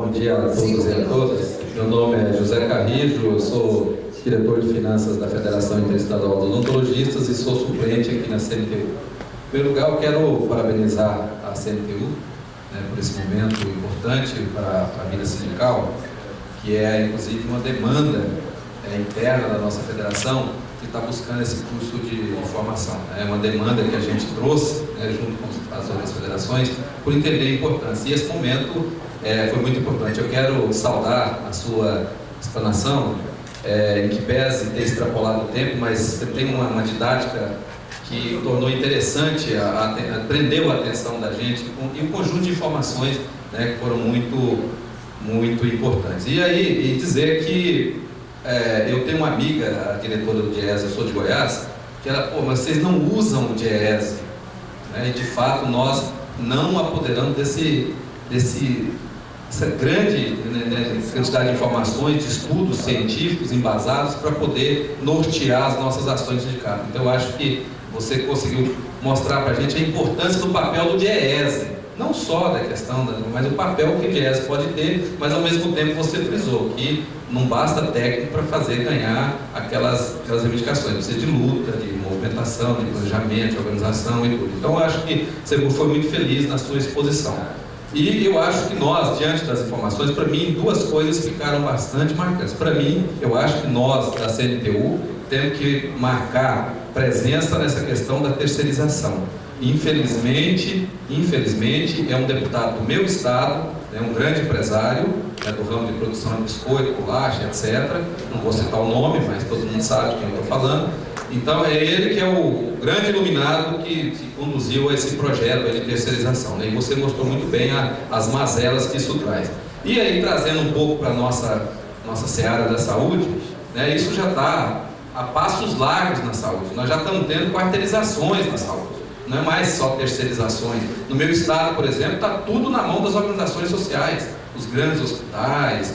bom dia a todos e a todas. Meu nome é José Carrijo, eu sou diretor de finanças da Federação Interestadual de Odontologistas e sou suplente aqui na CNTU. Em primeiro lugar, eu quero parabenizar a CNTU, por esse momento importante para a vida sindical, que é inclusive uma demanda interna da nossa federação, que está buscando esse curso de formação. É uma demanda que a gente trouxe, junto com as outras federações, por entender a importância. E esse momento foi muito importante. Eu quero saudar a sua explanação, em que pese ter extrapolado o tempo, mas você tem uma didática que tornou interessante, prendeu a atenção da gente, e um conjunto de informações que foram muito importantes. E aí, dizer que eu tenho uma amiga, a diretora do DIEESE, eu sou de Goiás, que ela, mas vocês não usam o DIEESE, e de fato nós não apoderamos essa grande quantidade de informações, de estudos científicos embasados para poder nortear as nossas ações de sindicato. Então eu acho que você conseguiu mostrar para a gente a importância do papel do DIEESE, não só da questão, mas o papel que o DIEESE pode ter, mas ao mesmo tempo você frisou que não basta técnico para fazer ganhar aquelas reivindicações, precisa de luta, de movimentação, de planejamento, de organização e tudo. Então eu acho que você foi muito feliz na sua exposição. E eu acho que nós, diante das informações, para mim, duas coisas ficaram bastante marcantes. Para mim, eu acho que nós, da CNTU, temos que marcar presença nessa questão da terceirização. Infelizmente, é um deputado do meu estado, um grande empresário, do ramo de produção de biscoito, bolacha, etc. Não vou citar o nome, mas todo mundo sabe de quem eu estou falando. Então é ele que é o grande iluminado que conduziu a esse projeto de terceirização. E você mostrou muito bem as mazelas que isso traz. E aí, trazendo um pouco para a nossa seara da saúde, isso já está a passos largos na saúde. Nós já estamos tendo quarteirizações na saúde. Não é mais só terceirizações. No meu estado, por exemplo, está tudo na mão das organizações sociais, os grandes hospitais,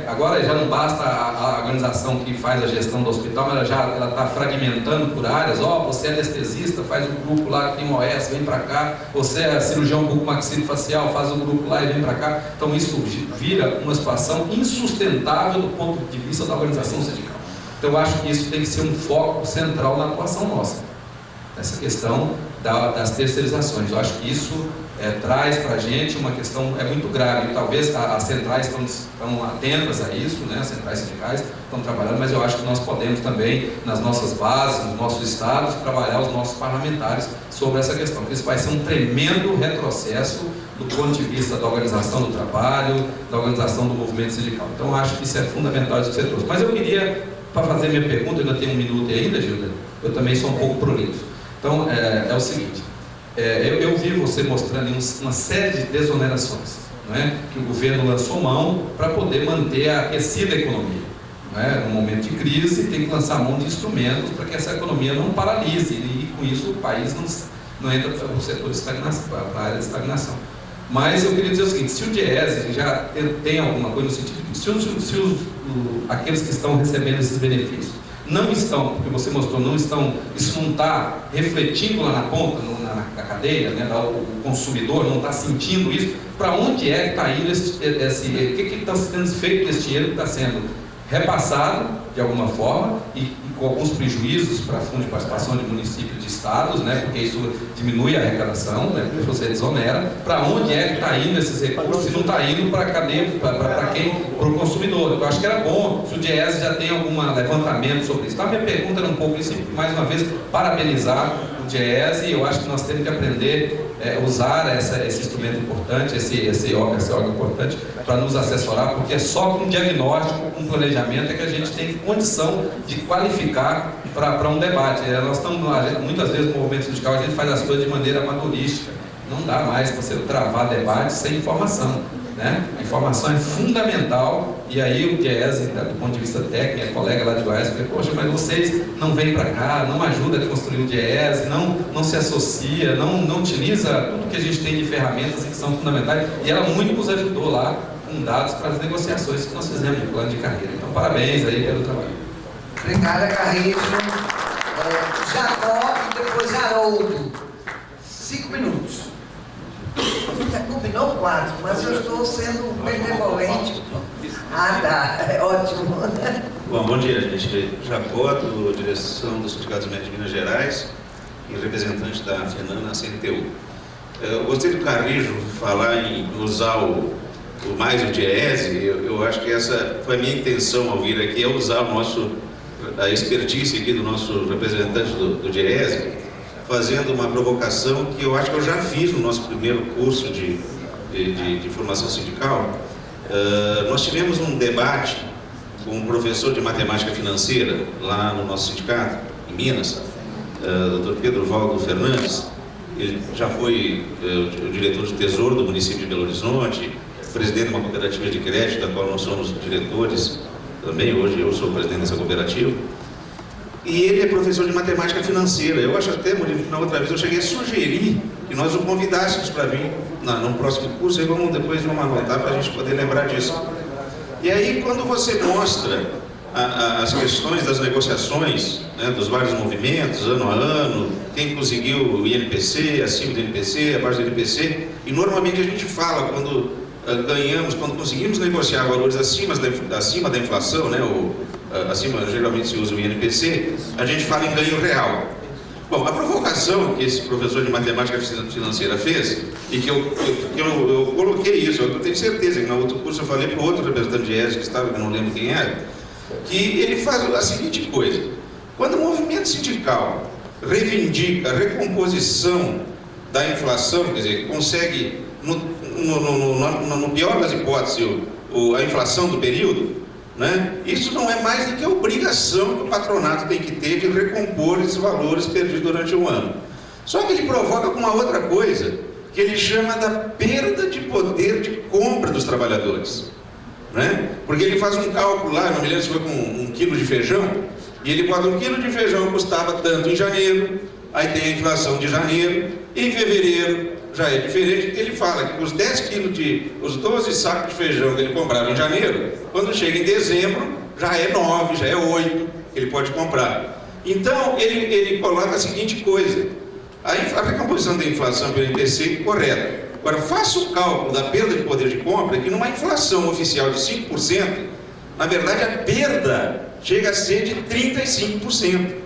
Agora já não basta a organização que faz a gestão do hospital, mas ela está fragmentando por áreas. Você é anestesista, faz um grupo lá que tem um OS, vem para cá. Você é cirurgião bucomaxilofacial, faz um grupo lá e vem para cá. Então isso vira uma situação insustentável do ponto de vista da organização sindical. Então eu acho que isso tem que ser um foco central na atuação nossa, essa questão das terceirizações. Eu acho que isso traz para a gente uma questão muito grave. Talvez as centrais estão atentas a isso, as centrais sindicais estão trabalhando, mas eu acho que nós podemos também, nas nossas bases, nos nossos estados, trabalhar os nossos parlamentares sobre essa questão, porque isso vai ser um tremendo retrocesso do ponto de vista da organização do trabalho, da organização do movimento sindical. Então eu acho que isso é fundamental, isso que você trouxe. Mas eu queria, para fazer minha pergunta, eu ainda tenho um minuto ainda, Gilda, eu também sou um pouco prolixo. Então é o seguinte, eu vi você mostrando uma série de desonerações, que o governo lançou mão para poder manter aquecida a economia. No momento de crise tem que lançar mão de instrumentos para que essa economia não paralise e com isso o país não entra para o setor de estagnação, para a área de estagnação. Mas eu queria dizer o seguinte, se o DIEESE já tem alguma coisa no sentido de se aqueles que estão recebendo esses benefícios não estão, porque você mostrou, isso não está refletindo lá na ponta, na cadeia, o consumidor não está sentindo isso, para onde é que está indo o que está sendo feito desse dinheiro que está sendo repassado de alguma forma e com alguns prejuízos para fundo de participação de municípios e de estados, porque isso diminui a arrecadação, porque você desonera. Para onde é que está indo esses recursos? Se não está indo para a cadeia, para quem? Para o consumidor. Eu acho que era bom se o DIEESE já tem algum levantamento sobre isso. Então a minha pergunta era um pouco isso, mais uma vez, parabenizar o DIEESE, e eu acho que nós temos que aprender a usar esse instrumento importante, esse órgão importante para nos assessorar, porque é só com diagnóstico, com planejamento é que a gente tem condição de qualificar para um debate. Nós estamos, muitas vezes no movimento sindical, a gente faz as coisas de maneira amadorística. Não dá mais para você travar debate sem informação. A informação é fundamental, e aí o DIEESE, do ponto de vista técnico, a colega lá de Goiás, falou, poxa, mas vocês não vêm para cá, não ajudam a construir o DIEESE, não se associa, não utiliza tudo que a gente tem de ferramentas que são fundamentais, e ela muito nos ajudou lá com dados para as negociações que nós fizemos de plano de carreira. Então parabéns aí pelo trabalho. Obrigada, Carrijo. Jacó e depois Haroldo. 5 minutos. Você combinou 4, mas eu estou sendo benevolente. Ah, tá, é ótimo. Bom dia, gente. Jacoto, direção do Sindicato dos Médicos de Minas Gerais e representante da FENAN na CNTU. Eu gostei do Carrijo falar em usar mais o DIEESE. Eu acho que essa foi a minha intenção ao vir aqui, é usar a expertise aqui do nosso representante do DIEESE, fazendo uma provocação que eu acho que eu já fiz no nosso primeiro curso de formação sindical. Nós tivemos um debate com um professor de matemática financeira lá no nosso sindicato, em Minas, Dr. Pedro Valdo Fernandes. Ele já foi o diretor de tesouro do município de Belo Horizonte, presidente de uma cooperativa de crédito, da qual nós somos diretores também. Hoje eu sou presidente dessa cooperativa. E ele é professor de matemática financeira. Eu acho até, na outra vez, eu cheguei a sugerir que nós o convidássemos para vir no próximo curso, e depois vamos anotar para a gente poder lembrar disso. E aí, quando você mostra as questões das negociações, né, dos vários movimentos, ano a ano, quem conseguiu o INPC, acima do INPC, abaixo do INPC, e normalmente a gente fala quando quando conseguimos negociar valores acima da inflação, né, geralmente se usa o INPC, a gente fala em ganho real. Bom, a provocação que esse professor de matemática financeira fez, e que eu coloquei isso, eu tenho certeza que no outro curso eu falei para o outro representante de ESG que estava, que eu não lembro quem era, que ele faz a seguinte coisa: quando o movimento sindical reivindica a recomposição da inflação, quer dizer, consegue, no pior das hipóteses, a inflação do período, né? Isso não é mais do que a obrigação que o patronato tem que ter de recompor esses valores perdidos durante um ano. Só que ele provoca com uma outra coisa, que ele chama da perda de poder de compra dos trabalhadores, né? Porque ele faz um cálculo lá, não me lembro se foi com 1 quilo de feijão, e ele bota 1 quilo de feijão custava tanto em janeiro, aí tem a inflação de janeiro, e em fevereiro já é diferente, porque ele fala que os 10 quilos os 12 sacos de feijão que ele comprava em janeiro, quando chega em dezembro, já é 9, já é 8 que ele pode comprar. Então, ele coloca a seguinte coisa: a recomposição da inflação pelo INPC é correta. Agora, faça o cálculo da perda de poder de compra, que numa inflação oficial de 5%, na verdade a perda chega a ser de 35%.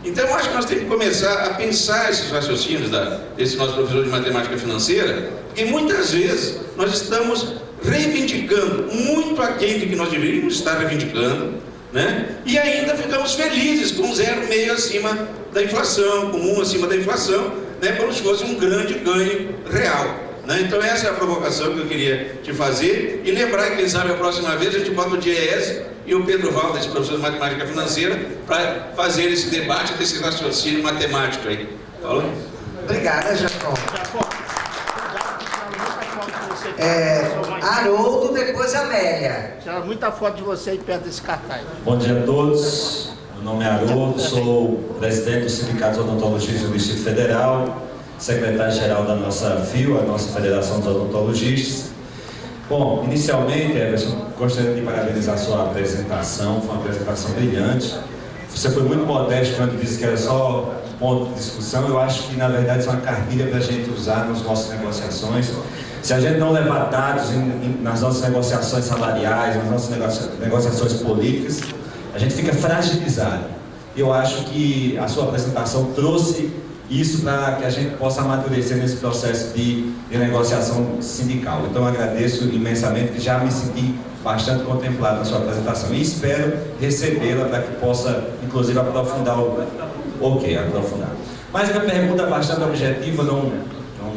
Então, eu acho que nós temos que começar a pensar esses raciocínios desse nosso professor de matemática financeira, porque muitas vezes nós estamos reivindicando muito aquém do que nós deveríamos estar reivindicando, né? E ainda ficamos felizes com 0,5 acima da inflação, com 1 acima da inflação, né? Como se fosse um grande ganho real, né? Então, essa é a provocação que eu queria te fazer, e lembrar que, quem sabe, a próxima vez a gente bota o DIEESE e o Pedro Valdo, esse professor de matemática financeira, para fazer esse debate desse raciocínio matemático aí. Falou? Obrigada, Jacó. Haroldo, depois Amélia. Tira muita foto de você aí perto desse cartaz. Bom dia a todos. Meu nome é Haroldo, sou presidente do Sindicato de Odontologistas do Distrito Federal, secretário-geral da nossa FIO, a nossa Federação dos Odontologistas. Bom, inicialmente, Everson, gostaria de parabenizar a sua apresentação, foi uma apresentação brilhante. Você foi muito modesto quando disse que era só um ponto de discussão. Eu acho que, na verdade, isso é uma cartilha para a gente usar nas nossas negociações. Se a gente não levar dados nas nossas negociações salariais, nas nossas negociações políticas, a gente fica fragilizado. Eu acho que a sua apresentação trouxe isso para que a gente possa amadurecer nesse processo de negociação sindical. Então, eu agradeço imensamente, que já me senti bastante contemplado na sua apresentação e espero recebê-la para que possa, inclusive, aprofundar aprofundar. Mas a minha pergunta é bastante objetiva, não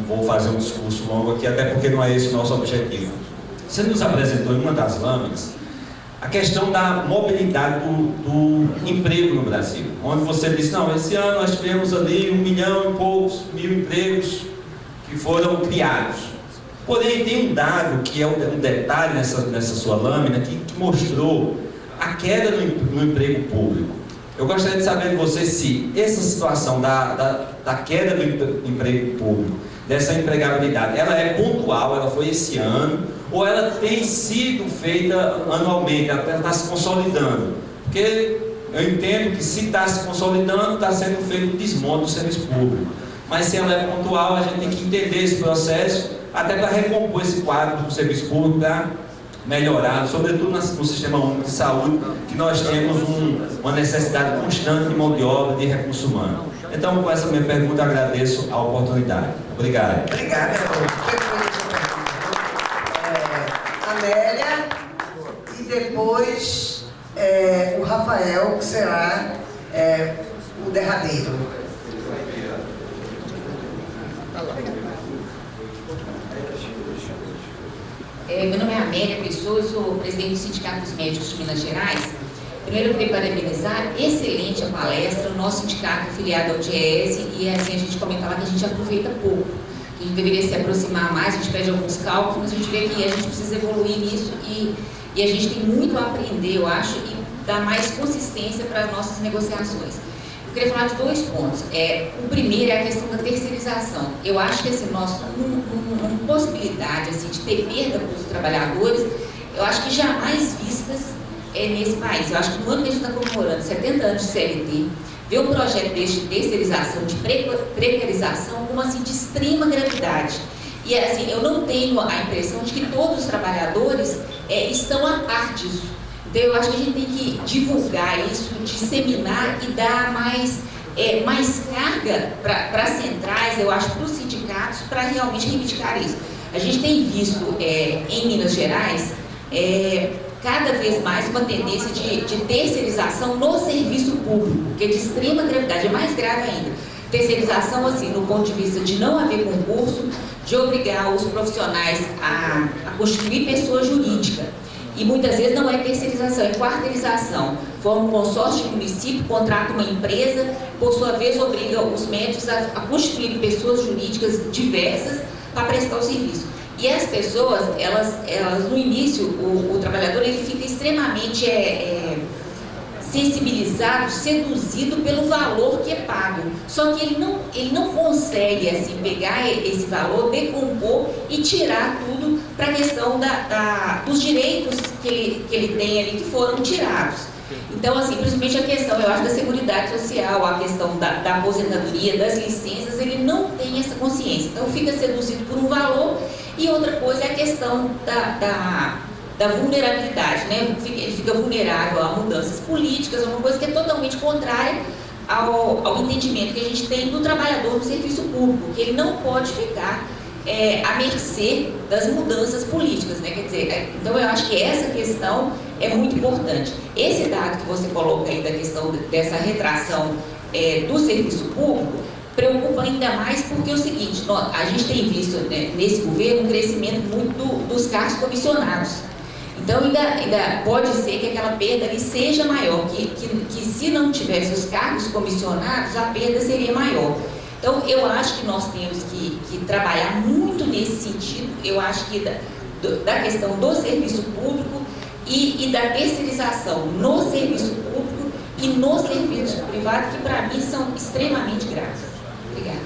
vou fazer um discurso longo aqui, até porque não é esse o nosso objetivo. Você nos apresentou em uma das lâminas a questão da mobilidade do emprego no Brasil, onde você disse, não, esse ano nós tivemos ali 1 milhão e poucos mil empregos que foram criados. Porém, tem um dado que é um detalhe nessa sua lâmina que mostrou a queda no emprego público. Eu gostaria de saber de você se essa situação da queda do emprego público, dessa empregabilidade, ela é pontual, ela foi esse ano, ou ela tem sido feita anualmente, ela está se consolidando? Porque eu entendo que se está se consolidando, está sendo feito um desmonte do serviço público. mas se ela é pontual, a gente tem que entender esse processo, até para recompor esse quadro do serviço público, para melhorar, sobretudo no Sistema Único de Saúde, que nós temos uma necessidade constante de mão de obra, de recurso humano. Então, com essa minha pergunta, agradeço a oportunidade. Obrigado. Obrigada, Amélia, e depois o Rafael, que será o derradeiro. Meu nome é Amélia Pessoa, eu sou presidente do Sindicato dos Médicos de Minas Gerais. Primeiro, eu queria parabenizar, excelente a palestra, o nosso sindicato afiliado ao DIEESE, e assim a gente comentava que a gente aproveita pouco, que a gente deveria se aproximar mais, a gente pede alguns cálculos, mas a gente vê que a gente precisa evoluir nisso e a gente tem muito a aprender, eu acho, e dar mais consistência para as nossas negociações. Eu queria falar de 2 pontos. O primeiro é a questão da terceirização. Eu acho que assim, nós, uma possibilidade assim, de ter perda para os trabalhadores, eu acho que jamais vistas nesse país. Eu acho que no ano que a gente está comemorando 70 anos de CLT, ver um projeto deste de terceirização, de precarização, como assim, de extrema gravidade. E assim, eu não tenho a impressão de que todos os trabalhadores estão a par disso. Então, eu acho que a gente tem que divulgar isso, disseminar e dar mais carga para as centrais, eu acho, para os sindicatos, para realmente reivindicar isso. A gente tem visto em Minas Gerais cada vez mais uma tendência de terceirização no serviço público, que é de extrema gravidade, é mais grave ainda. Terceirização, assim, no ponto de vista de não haver concurso, de obrigar os profissionais a constituir pessoa jurídica. E muitas vezes não é terceirização, é quarteirização. Forma um consórcio de município, contrata uma empresa, por sua vez obriga os médicos a constituir pessoas jurídicas diversas para prestar o serviço. E as pessoas, elas no início, o trabalhador ele fica extremamente sensibilizado, seduzido pelo valor que é pago. Só que ele não consegue assim, pegar esse valor, decompor e tirar tudo para a questão dos direitos que ele tem ali, que foram tirados. Então, assim, principalmente a questão, eu acho, da seguridade social, a questão da aposentadoria, das licenças, ele não tem essa consciência. Então, fica seduzido por um valor. E outra coisa é a questão da vulnerabilidade, né? Ele fica vulnerável a mudanças políticas, uma coisa que é totalmente contrária ao entendimento que a gente tem do trabalhador no serviço público, que ele não pode ficar à mercê das mudanças políticas, né? Quer dizer, então eu acho que essa questão é muito importante. Esse dado que você coloca aí da questão dessa retração do serviço público preocupa ainda mais porque é o seguinte, a gente tem visto, né, nesse governo um crescimento muito dos cargos comissionados. Então ainda pode ser que aquela perda ali seja maior, que se não tivesse os cargos comissionados, a perda seria maior. Então eu acho que nós temos que trabalhar muito nesse sentido, eu acho que da questão do serviço público e da terceirização no serviço público e no serviço privado, que para mim são extremamente graves. Obrigada.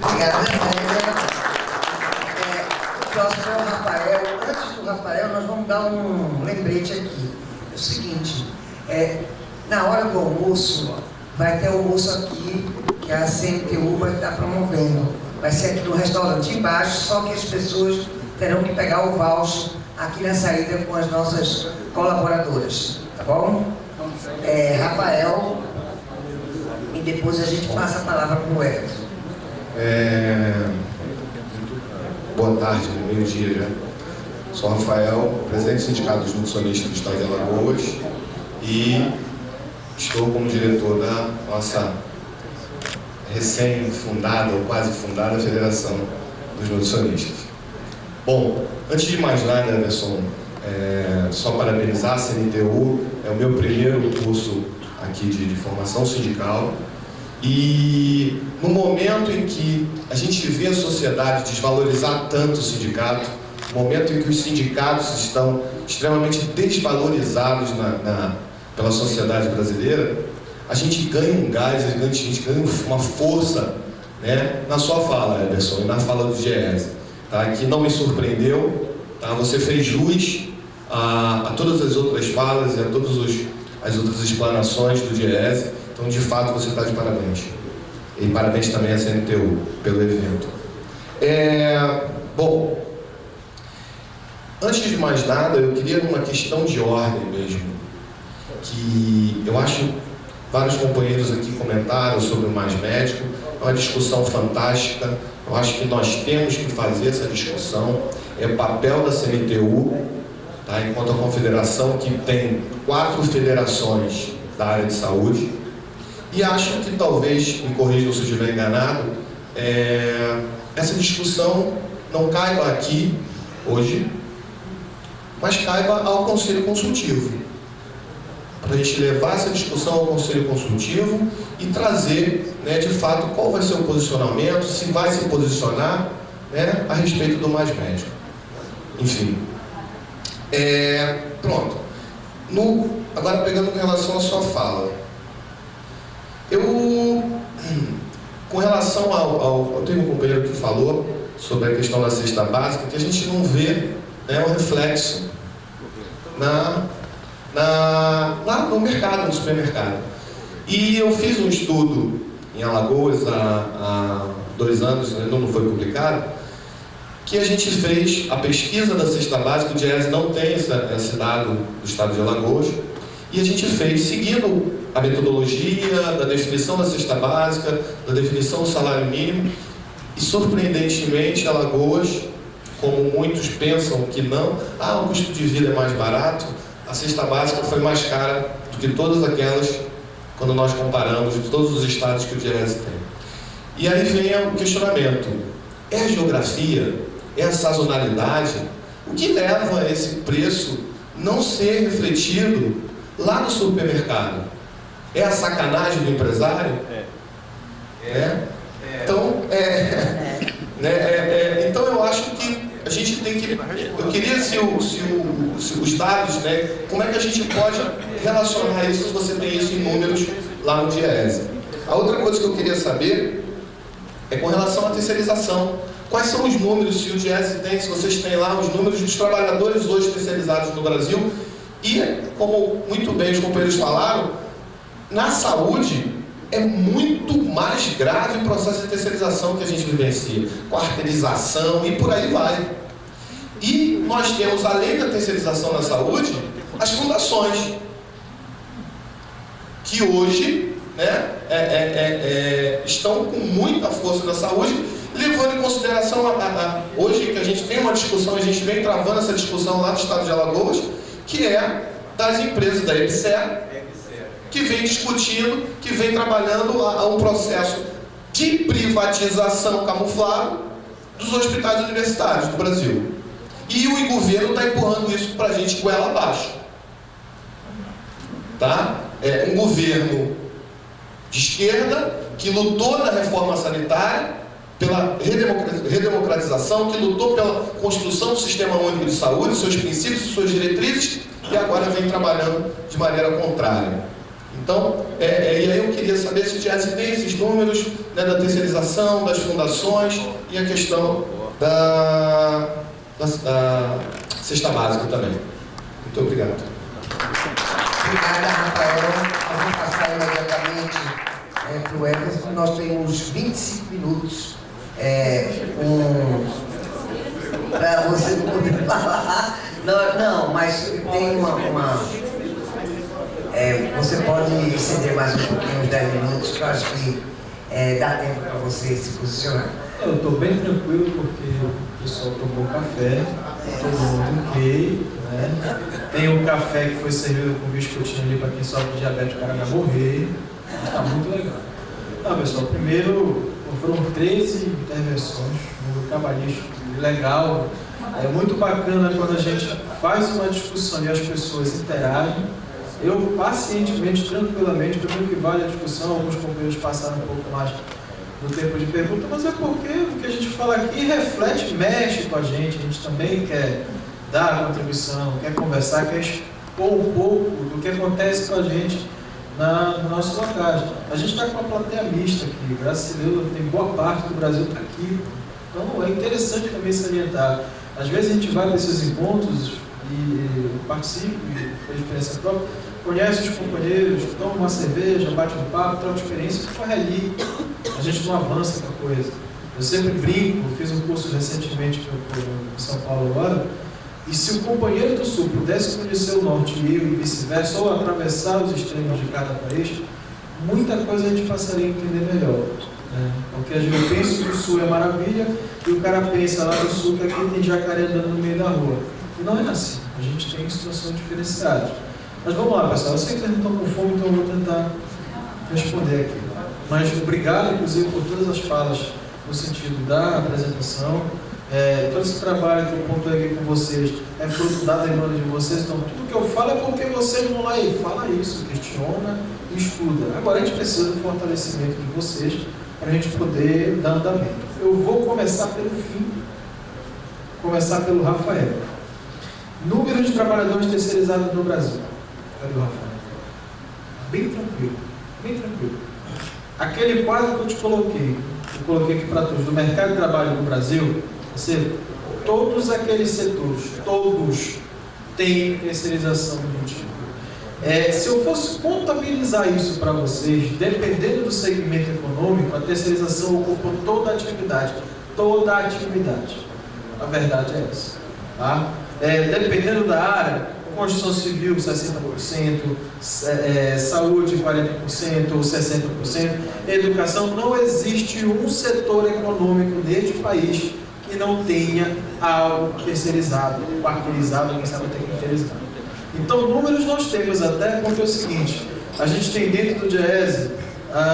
Obrigada, Amélia. O próximo é o Rafael. Antes do Rafael, nós vamos dar um lembrete aqui. É o seguinte, na hora do almoço, vai ter almoço aqui, que a CNTU vai estar promovendo. Vai ser aqui no restaurante embaixo, só que as pessoas terão que pegar o voucher aqui na saída com as nossas colaboradoras. Tá bom? Rafael, e depois a gente passa a palavra para o Everton. Boa tarde, meio-dia já. Sou Rafael, presidente do Sindicato dos Nutricionistas do Estado de Alagoas e estou como diretor da nossa recém-fundada ou quase fundada Federação dos Nutricionistas. Bom, antes de mais nada, Anderson, só parabenizar a CNTU, é o meu primeiro curso aqui de formação sindical. E no momento em que a gente vê a sociedade desvalorizar tanto o sindicato, no momento em que os sindicatos estão extremamente desvalorizados pela sociedade brasileira, a gente ganha um gás, a gente ganha uma força, né, na sua fala, Everson, e na fala do DIEESE, tá, que não me surpreendeu, tá, você fez jus a todas as outras falas e a todas as outras explanações do DIEESE. Então, de fato, você está de parabéns. E parabéns também à CNTU pelo evento. Bom, antes de mais nada, eu queria uma questão de ordem mesmo, que eu acho vários companheiros aqui comentaram sobre o Mais Médico, é uma discussão fantástica, eu acho que nós temos que fazer essa discussão, é papel da CNTU, tá? Enquanto a confederação que tem 4 federações da área de saúde, e acho que talvez, me corrijam se eu estiver enganado, essa discussão não caiba aqui, hoje, mas caiba ao Conselho Consultivo. Para a gente levar essa discussão ao Conselho Consultivo e trazer, né, de fato, qual vai ser o posicionamento, se vai se posicionar, né, a respeito do Mais Médico. Enfim. Pronto. Agora, pegando com relação à sua fala. Com relação ao... Tem um companheiro que falou sobre a questão da cesta básica, que a gente não vê, né, o reflexo lá no mercado, no supermercado. E eu fiz um estudo em Alagoas há 2 anos, ainda não foi publicado, que a gente fez a pesquisa da cesta básica. O DIEESE não tem esse dado do estado de Alagoas, e a gente fez seguindo a metodologia da definição da cesta básica, da definição do salário mínimo, e surpreendentemente Alagoas, como muitos pensam que não, o custo de vida é mais barato, a cesta básica foi mais cara do que todas aquelas, quando nós comparamos de todos os estados que o DIEESE tem. E aí vem o questionamento: é a geografia? É a sazonalidade? O que leva a esse preço não ser refletido lá no supermercado? É a sacanagem do empresário? Então, então eu acho que a gente tem que... Eu queria se os dados, né, como é que a gente pode relacionar isso, se você tem isso em números lá no DIEESE. A outra coisa que eu queria saber é com relação à terceirização. Quais são os números, se o DIEESE tem, se vocês têm lá os números dos trabalhadores hoje terceirizados no Brasil? E, como muito bem os companheiros falaram, na saúde é muito mais grave o processo de terceirização que a gente vivencia, quarteirização e por aí vai. E nós temos, além da terceirização na saúde, as fundações, que hoje, né, estão com muita força na saúde, levando em consideração hoje que a gente tem uma discussão, a gente vem travando essa discussão lá do estado de Alagoas, que é das empresas da EBSER, que vem discutindo, que vem trabalhando a um processo de privatização camuflado dos hospitais universitários do Brasil. E o governo está empurrando isso para a gente goela abaixo. Tá? É um governo de esquerda que lutou na reforma sanitária, pela redemocratização, que lutou pela construção do Sistema Único de Saúde, seus princípios, suas diretrizes, e agora vem trabalhando de maneira contrária. Então, e aí eu queria saber se o DIEESE tem esses números, né, da terceirização, das fundações e a questão da cesta básica também. Muito obrigado. Obrigada, Rafael. Eu vou passar imediatamente para o Everton. Nós temos 25 minutos para você poder falar. Não, mas tem você pode ceder mais um pouquinho, uns 10 minutos, que eu acho que dá tempo para você se posicionar. Eu estou bem tranquilo porque o pessoal tomou café, todo mundo ok, né? Tem um café que foi servido com biscoitinho ali para quem sofre de diabetes, o cara vai morrer, mas está muito legal. Não, pessoal, primeiro foram 13 intervenções no trabalhista, legal. É muito bacana quando a gente faz uma discussão e as pessoas interagem. Eu pacientemente, tranquilamente, primeiro que vale a discussão, alguns companheiros passaram um pouco mais do tempo de pergunta, mas é porque o que a gente fala aqui reflete, mexe com a gente também quer dar a contribuição, quer conversar, quer expor um pouco do que acontece com a gente no nosso locais. A gente está com uma plateia mista aqui, graças a Deus, tem boa parte do Brasil está aqui, então é interessante também salientar. Às vezes a gente vai para esses encontros e participa, por experiência própria, conhece os companheiros, toma uma cerveja, bate um papo, troca experiência, corre ali. A gente não avança com a coisa. Eu sempre brinco, fiz um curso recentemente em São Paulo agora, e se o companheiro do Sul pudesse conhecer o Norte e eu e vice-versa, ou atravessar os extremos de cada país, muita coisa a gente passaria a entender melhor. Né? Porque eu penso que o Sul é maravilha, e o cara pensa lá do Sul que aqui tem jacaré andando no meio da rua. E não é assim, a gente tem situações diferenciadas. Mas vamos lá, pessoal, eu sei que vocês não estão com fome, então eu vou tentar responder aqui. Mas obrigado, inclusive, por todas as falas no sentido da apresentação. Todo esse trabalho que eu pontuei aqui com vocês é fruto da demanda de vocês. Então, tudo que eu falo é porque vocês vão lá e falam isso, questiona e estuda. Agora, a gente precisa do fortalecimento de vocês para a gente poder dar andamento. Eu vou começar pelo fim, começar pelo Rafael. Número de trabalhadores terceirizados no Brasil. Cadê o Rafael? Bem tranquilo, bem tranquilo. Aquele quadro que eu te coloquei, eu coloquei aqui para todos, do mercado de trabalho no Brasil, todos aqueles setores, todos têm terceirização do tipo. Se eu fosse contabilizar isso para vocês, dependendo do segmento econômico, a terceirização ocupa toda a atividade. Toda a atividade. A verdade é essa. Tá? Dependendo da área, construção civil 60%, saúde 40% ou 60%, educação, não existe um setor econômico neste país que não tenha algo terceirizado, quarteirizado, quem sabe terceirizado. Então, números nós temos até porque é o seguinte, a gente tem dentro do DIEESE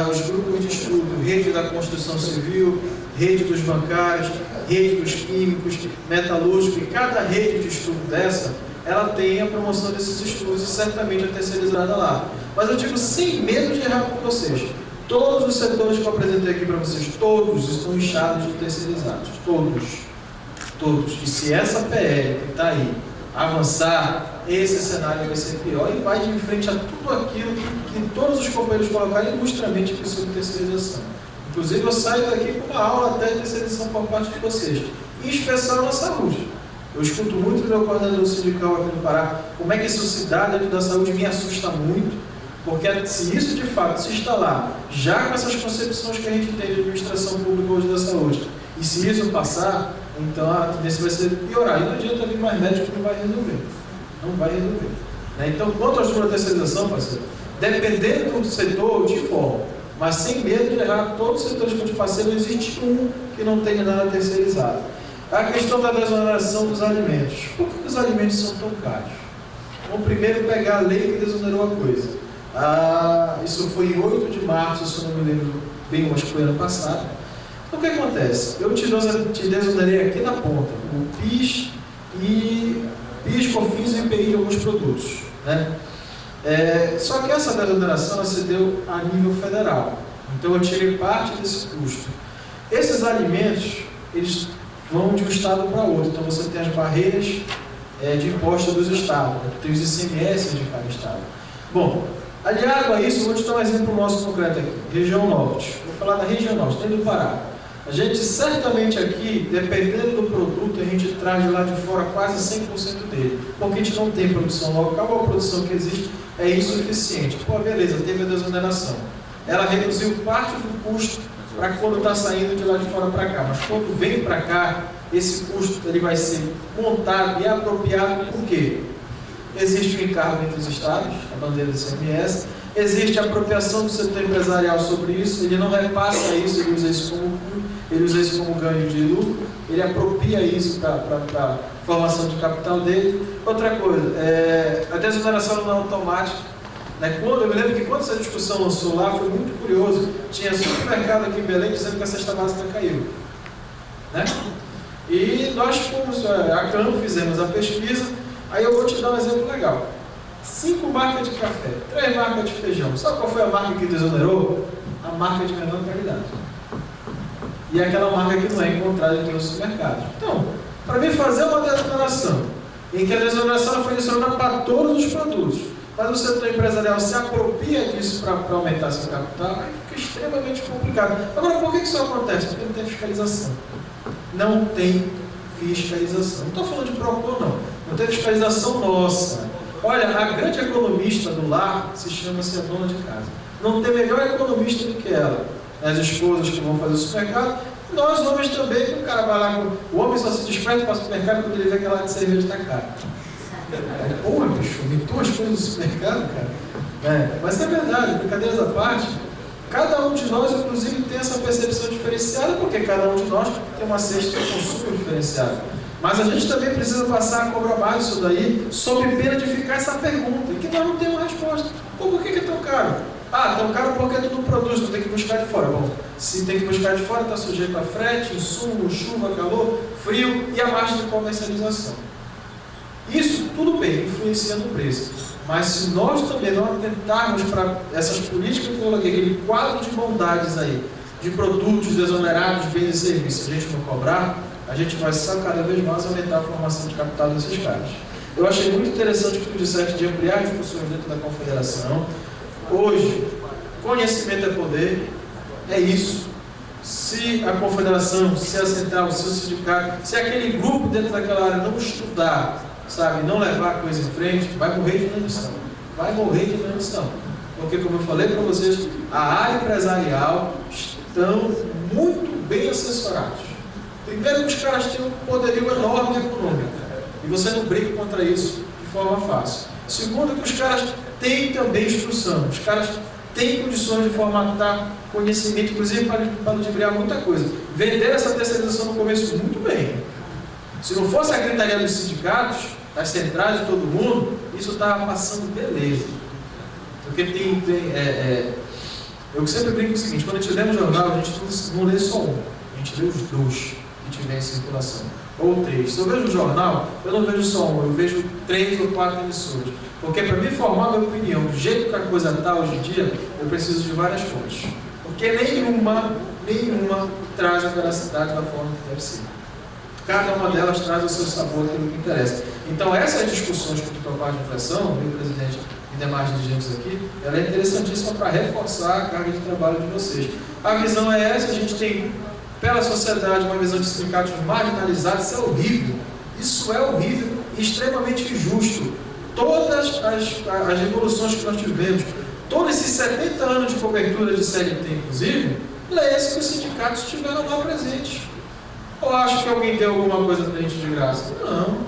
os grupos de estudo, rede da construção civil, rede dos bancários, rede dos químicos, metalúrgicos, e cada rede de estudo dessa, ela tem a promoção desses estudos e certamente é terceirizada lá. Mas eu digo sem medo de errar com vocês. Todos os setores que eu apresentei aqui para vocês, todos estão inchados de terceirizados. Todos. Todos. E se essa PL que está aí avançar, esse cenário vai ser pior e vai de frente a tudo aquilo que todos os companheiros colocaram ilustramente aqui sobre terceirização. Inclusive, eu saio daqui com uma aula até de terceirização por parte de vocês. Em especial na saúde. Eu escuto muito do meu coordenador sindical aqui no Pará, como é que isso se dá dentro da saúde, me assusta muito, porque se isso de fato se instalar, já com essas concepções que a gente tem de administração pública hoje da saúde, e se isso passar, então a tendência vai ser piorar. E não adianta vir mais médico que não vai resolver. Não vai resolver. Né? Então, quanto à terceirização, parceiro, dependendo do setor, eu te informo, mas sem medo de errar, todos os setores que eu te passei, não existe um que não tenha nada terceirizado. A questão da desoneração dos alimentos. Por que os alimentos são tão caros? Vamos primeiro pegar a lei que desonerou a coisa. Isso foi em 8 de março, se eu não me lembro bem, acho que foi ano passado. Então o que acontece? Eu te desonerei aqui na ponta, o PIS, COFINS e IPI de alguns produtos. Né? Só que essa desoneração se deu a nível federal. Então eu tirei parte desse custo. Esses alimentos, eles vão de um estado para outro. Então você tem as barreiras de imposto dos estados, né? Tem os ICMS de cada estado. Bom, aliado a isso, vou te dar um exemplo nosso concreto aqui. Região Norte. Vou falar da região Norte, dentro do Pará. A gente certamente aqui, dependendo do produto, a gente traz de lá de fora quase 100% dele. Porque a gente não tem produção local, a produção que existe é insuficiente. Pô, beleza, teve a desoneração. Ela reduziu parte do custo para quando está saindo de lá de fora para cá. Mas quando vem para cá, esse custo ele vai ser montado e apropriado por quê? Existe o encargo entre os estados, a bandeira do ICMS, existe a apropriação do setor empresarial sobre isso, ele não repassa isso, ele usa isso como ganho de lucro, ele apropria isso para a formação de capital dele. Outra coisa, a desoneração não é automática. Eu me lembro que quando essa discussão lançou lá, foi muito curioso. Tinha supermercado aqui em Belém dizendo que a cesta básica caiu. Né? E nós fomos, a CAM, fizemos a pesquisa. Aí eu vou te dar um exemplo legal. 5 marcas de café, 3 marcas de feijão. Sabe qual foi a marca que desonerou? A marca de menor qualidade. E aquela marca que não é encontrada em todos os supermercados. Então, para mim fazer uma desoneração, em que a desoneração foi direcionada para todos os produtos, mas o setor empresarial se apropria disso para aumentar seu capital, aí fica extremamente complicado. Agora, por que isso acontece? Porque não tem fiscalização. Não tem fiscalização. Não estou falando de PROCON, não. Não tem fiscalização nossa. Olha, a grande economista do lar se chama-se a dona de casa. Não tem melhor economista do que ela. as esposas que vão fazer o supermercado, nós homens também, o cara vai lá, o homem só se desperta para o supermercado quando ele vê que a lata de cerveja está cara. Aí, porra, bicho, aumentou as coisas do supermercado, cara. Mas é verdade, brincadeiras à parte, cada um de nós, inclusive, tem essa percepção diferenciada, porque cada um de nós tem uma cesta de consumo diferenciada. Mas a gente também precisa passar a cobrar mais isso daí, sob pena de ficar essa pergunta, e que nós não temos uma resposta. Pô, por que é tão caro? Ah, tão caro porque tu não produz, tu tem que buscar de fora. Bom, se tem que buscar de fora, está sujeito a frete, insumo, chuva, calor, frio e a margem de comercialização. Isso, tudo bem, influencia no preço. Mas se nós também não atentarmos para essas políticas que eu coloquei, aquele quadro de bondades aí, de produtos desonerados, bens e serviços, se a gente não cobrar, a gente vai só cada vez mais aumentar a formação de capital desses caras. Eu achei muito interessante o que tu disseste de ampliar as discussões dentro da confederação. Hoje, conhecimento é poder, é isso. Se a confederação, se a central, se o sindicato, se aquele grupo dentro daquela área não estudar, sabe, não levar a coisa em frente, vai morrer de inanição. Vai morrer de inanição. Porque, como eu falei para vocês, a área empresarial estão muito bem assessorados. Primeiro, os caras têm um poderio enorme econômico. E você não briga contra isso de forma fácil. Segundo, que os caras têm também instrução. Os caras têm condições de formatar conhecimento, inclusive para ludibriar muita coisa. Vender essa terceirização no começo muito bem. Se não fosse a gritaria dos sindicatos, das centrais de todo mundo, isso estava passando beleza. Porque eu sempre brinco o seguinte, quando a gente lê um jornal, a gente não lê só um, a gente lê os dois que tiver em circulação, ou 3. Se eu vejo um jornal, eu não vejo só um, eu vejo 3 ou 4 emissoras. Porque para me formar a minha opinião, do jeito que a coisa está hoje em dia, eu preciso de várias fontes. Porque nenhuma traz a veracidade da forma que deve ser. Cada uma delas traz o seu sabor, aquilo que interessa. Então, essas discussões que tu topaste de inflação, meu presidente e demais dirigentes aqui, ela é interessantíssima para reforçar a carga de trabalho de vocês. A visão é essa, a gente tem, pela sociedade, uma visão de sindicatos marginalizados, isso é horrível. Isso é horrível e extremamente injusto. Todas as revoluções que nós tivemos, todos esses 70 anos de cobertura de CLT, inclusive, leia-se que os sindicatos estiveram lá presentes. Ou acho que alguém deu alguma coisa para a gente de graça? Não.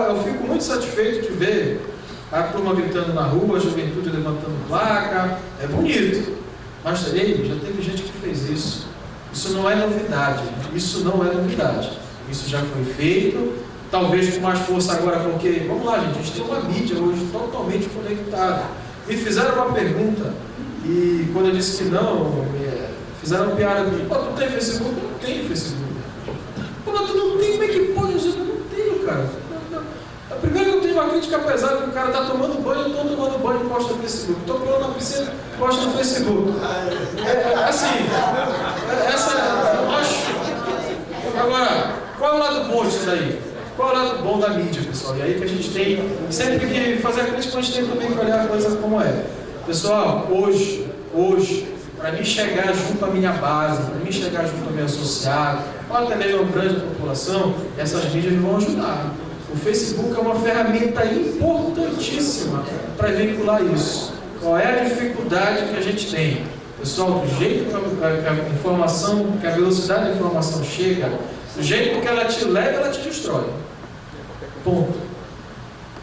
Eu fico muito satisfeito de ver a turma gritando na rua, a juventude levantando placa. É bonito. Mas já teve gente que fez isso. Isso não é novidade. Isso não é novidade. Isso já foi feito, talvez com mais força agora, porque, vamos lá, gente, a gente tem uma mídia hoje totalmente conectada. Me fizeram uma pergunta, e quando eu disse que não, fizeram uma piada comigo. Pô, tu tem Facebook? Eu não tenho Facebook. Pô, mas tu não tem, como é que pode? Eu não tenho, cara. Primeiro que eu tenho uma crítica pesada, que o cara está tomando banho, eu estou tomando banho e posto no Facebook. Estou pulando na piscina, posto no Facebook. Essa eu acho. Agora, qual é o lado bom disso daí? Qual é o lado bom da mídia, pessoal? E aí que a gente tem, sempre que fazer a crítica, a gente tem também que olhar a coisa como é. Pessoal, hoje, para mim chegar junto à minha base, para mim chegar junto ao meu associado, ou até mesmo a grande população, essas mídias vão ajudar. O Facebook é uma ferramenta importantíssima para vincular isso. Qual é a dificuldade que a gente tem? Pessoal, do jeito que a informação, que a velocidade da informação chega, do jeito que ela te leva, ela te destrói. Ponto.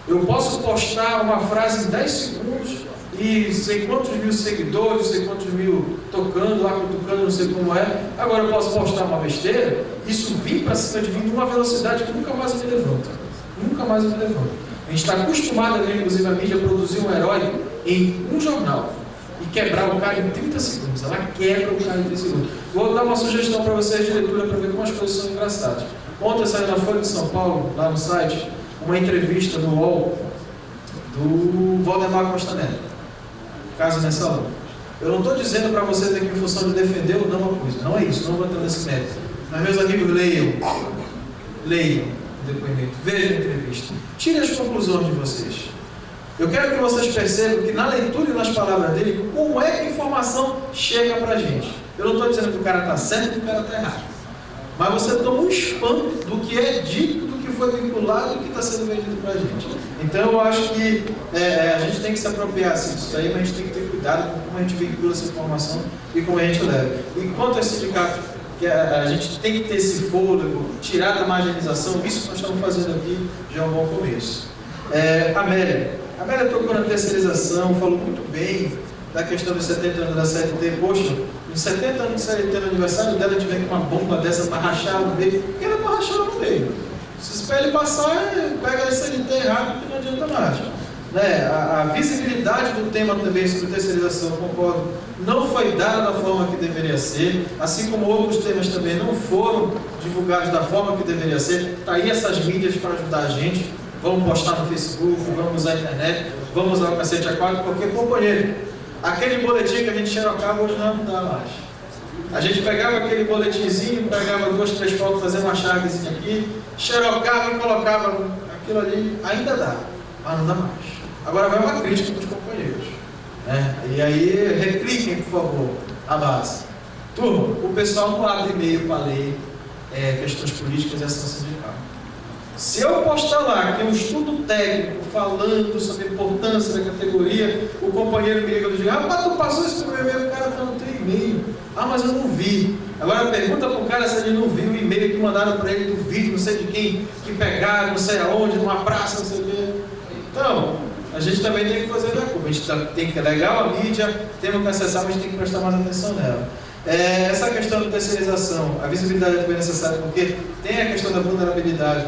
Eu posso postar uma frase em 10 segundos e sei quantos mil seguidores, sei quantos mil tocando, lá cutucando, não sei como é. Agora eu posso postar uma besteira, isso vir para cima de mim numa velocidade que nunca mais eu me levanto. Nunca mais eu me levanto. A gente está acostumado a ver, inclusive, a mídia produzir um herói em um jornal e quebrar o cara em 30 segundos. Ela quebra o cara em 30 segundos. Vou dar uma sugestão para vocês de leitura para ver como as coisas são engraçadas. Ontem saiu na Folha de São Paulo, lá no site, uma entrevista no UOL do Valdemar Costa Neto, caso mensalão. Eu não estou dizendo para vocês aqui em função de defender ou não uma coisa. Não é isso, não vou entrar nesse método. Mas, meus amigos, leiam o depoimento, vejam a entrevista, tirem as conclusões de vocês. Eu quero que vocês percebam que na leitura e nas palavras dele, como é que a informação chega para a gente. Eu não estou dizendo que o cara está certo e que o cara está errado. Mas você toma um espanto do que é dito, do que foi vinculado e o que está sendo vendido para a gente. Então, eu acho que a gente tem que se apropriar assim, disso daí, mas a gente tem que ter cuidado com como a gente vincula essa informação e como a gente leva. Enquanto esse sindicato, que a gente tem que ter esse fôlego, tirar da marginalização, isso que nós estamos fazendo aqui já é um bom começo. Amélia tocou na terceirização, falou muito bem da questão dos 70 anos da CLT. Poxa, nos 70 anos de CLT, no aniversário dela, a gente vem com uma bomba dessa para rachar no meio, porque era para rachar no meio. Se espera ele passar, pega a CLT rápido e não adianta mais. A visibilidade do tema também sobre terceirização, concordo, não foi dada da forma que deveria ser, assim como outros temas também não foram divulgados da forma que deveria ser. Está aí essas mídias para ajudar a gente. Vamos postar no Facebook, vamos usar a internet, vamos usar o cacete A4, porque, companheiro, aquele boletim que a gente xerocava hoje não dá mais. A gente pegava aquele boletimzinho, pegava 2, 3 fotos, fazia uma chargezinha aqui, xerocava e colocava aquilo ali, ainda dá, mas não dá mais. Agora vai uma crítica para os companheiros. E aí, repliquem, por favor, a base. Turma, o pessoal não abre e-mail para ler questões políticas e ação sindical. Se eu postar lá que é um estudo técnico falando sobre a importância da categoria, o companheiro me liga e diz: rapaz, tu passou isso pro meu e-mail, o cara tá no teu e-mail. Ah, mas eu não vi. Agora pergunta pro cara se ele não viu o e-mail que mandaram para ele do vídeo, não sei de quem, que pegaram, não sei aonde, numa praça, não sei o quê. Então, a gente também tem que fazer da culpa. A gente tem que legal a mídia, temos que acessar, mas a gente tem que prestar mais atenção nela. Essa questão da terceirização, a visibilidade é também necessária, porque tem a questão da vulnerabilidade.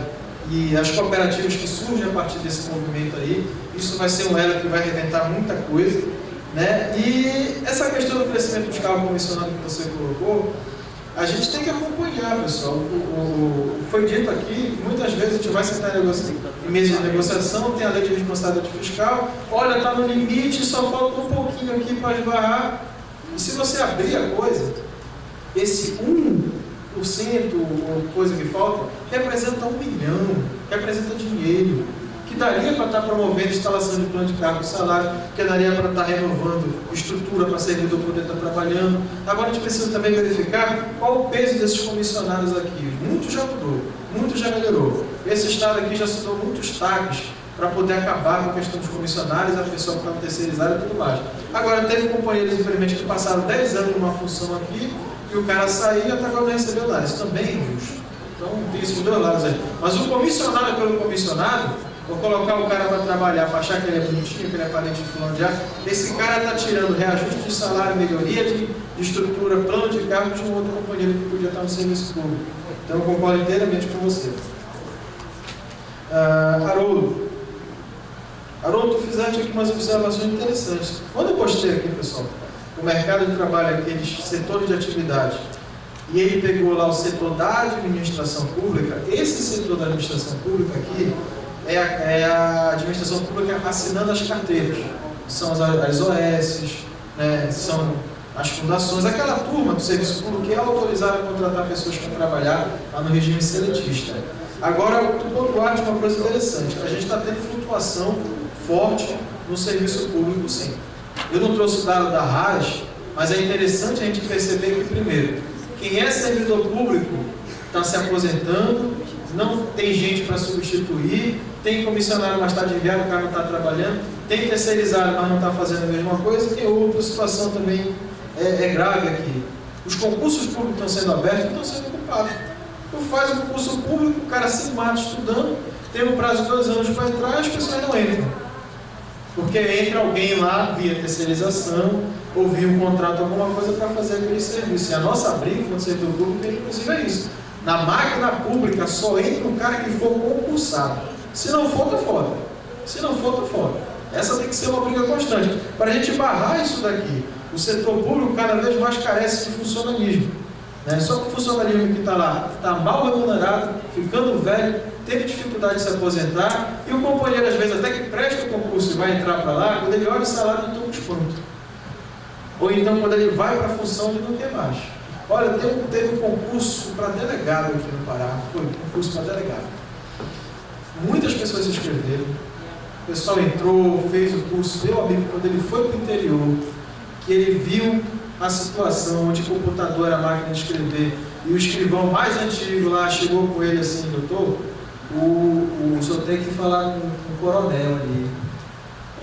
E as cooperativas que surgem a partir desse movimento aí, isso vai ser um elo que vai arrebentar muita coisa, né? E essa questão do crescimento dos cargos comissionados que você colocou, a gente tem que acompanhar, pessoal. Foi dito aqui que muitas vezes a gente vai sentar em mesa de negociação, tem a lei de responsabilidade fiscal, olha, está no limite, só falta um pouquinho aqui para esbarrar. E se você abrir a coisa, esse 1% ou coisa que falta, representa 1 milhão, representa dinheiro, que daria para estar promovendo instalação de plano de cargo e salário, que daria para estar renovando estrutura para servidor poder estar trabalhando. Agora a gente precisa também verificar qual o peso desses comissionários aqui. Muito já mudou, muito já melhorou. Esse estado aqui já se deu muitos taques para poder acabar com a questão dos comissionários, a pessoa que estava terceirizada e tudo mais. Agora, teve companheiros, infelizmente, que passaram 10 anos numa função aqui, e o cara saía e até agora não recebeu nada. Isso também é injusto. Então, tem isso dos dois lados aí. Mas o comissionado pelo comissionado, vou colocar o cara para trabalhar, para achar que ele é bonitinho, que ele é parente de fulano de ar, esse cara está tirando reajuste de salário, melhoria de estrutura, plano de cargo de um outro companheiro que podia estar no serviço público. Então, eu concordo inteiramente com você. Haroldo, tu fizeste aqui umas observações interessantes. Quando eu postei aqui, pessoal, o mercado de trabalho, aqueles setores de atividade, e ele pegou lá o setor da administração pública, esse setor da administração pública aqui é a administração pública assinando as carteiras. São as OS, né, são as fundações, aquela turma do serviço público que é autorizada a contratar pessoas para trabalhar lá no regime seletista. Agora, tu pontuaste uma coisa interessante, a gente está tendo flutuação forte no serviço público, sim. Eu não trouxe o dado da RAS, mas é interessante a gente perceber que, primeiro, quem é servidor público está se aposentando, não tem gente para substituir, tem comissionário mais tarde enviado, o cara não está trabalhando, tem terceirizado, mas não está fazendo a mesma coisa, e outra situação também é grave aqui. Os concursos públicos estão sendo abertos, estão sendo ocupados. Tu faz o concurso público, o cara se mata estudando, tem um prazo de 2 anos para entrar e as pessoas não entram. Porque entra alguém lá via terceirização ou via um contrato, alguma coisa para fazer aquele serviço. E a nossa briga com o servidor público, inclusive, é isso. Na máquina pública só entra um cara que for concursado. Se não for, tá fora. Se não for, tá fora. Essa tem que ser uma briga constante. Para a gente barrar isso daqui, o setor público cada vez mais carece de funcionalismo. Só que o funcionalismo que está lá está mal remunerado, ficando velho, teve dificuldade de se aposentar, e o companheiro, às vezes, até que presta o concurso e vai entrar para lá, quando ele olha o salário, não toma espanto. Ou então, quando ele vai para a função, ele não quer mais. Olha, teve um concurso para delegado aqui no Pará, foi um concurso para delegado. Muitas pessoas se inscreveram, o pessoal entrou, fez o curso, meu amigo, quando ele foi para o interior, que ele viu a situação onde o computador era a máquina de escrever, e o escrivão mais antigo lá chegou com ele assim: doutor, o senhor tem que falar com o coronel ali.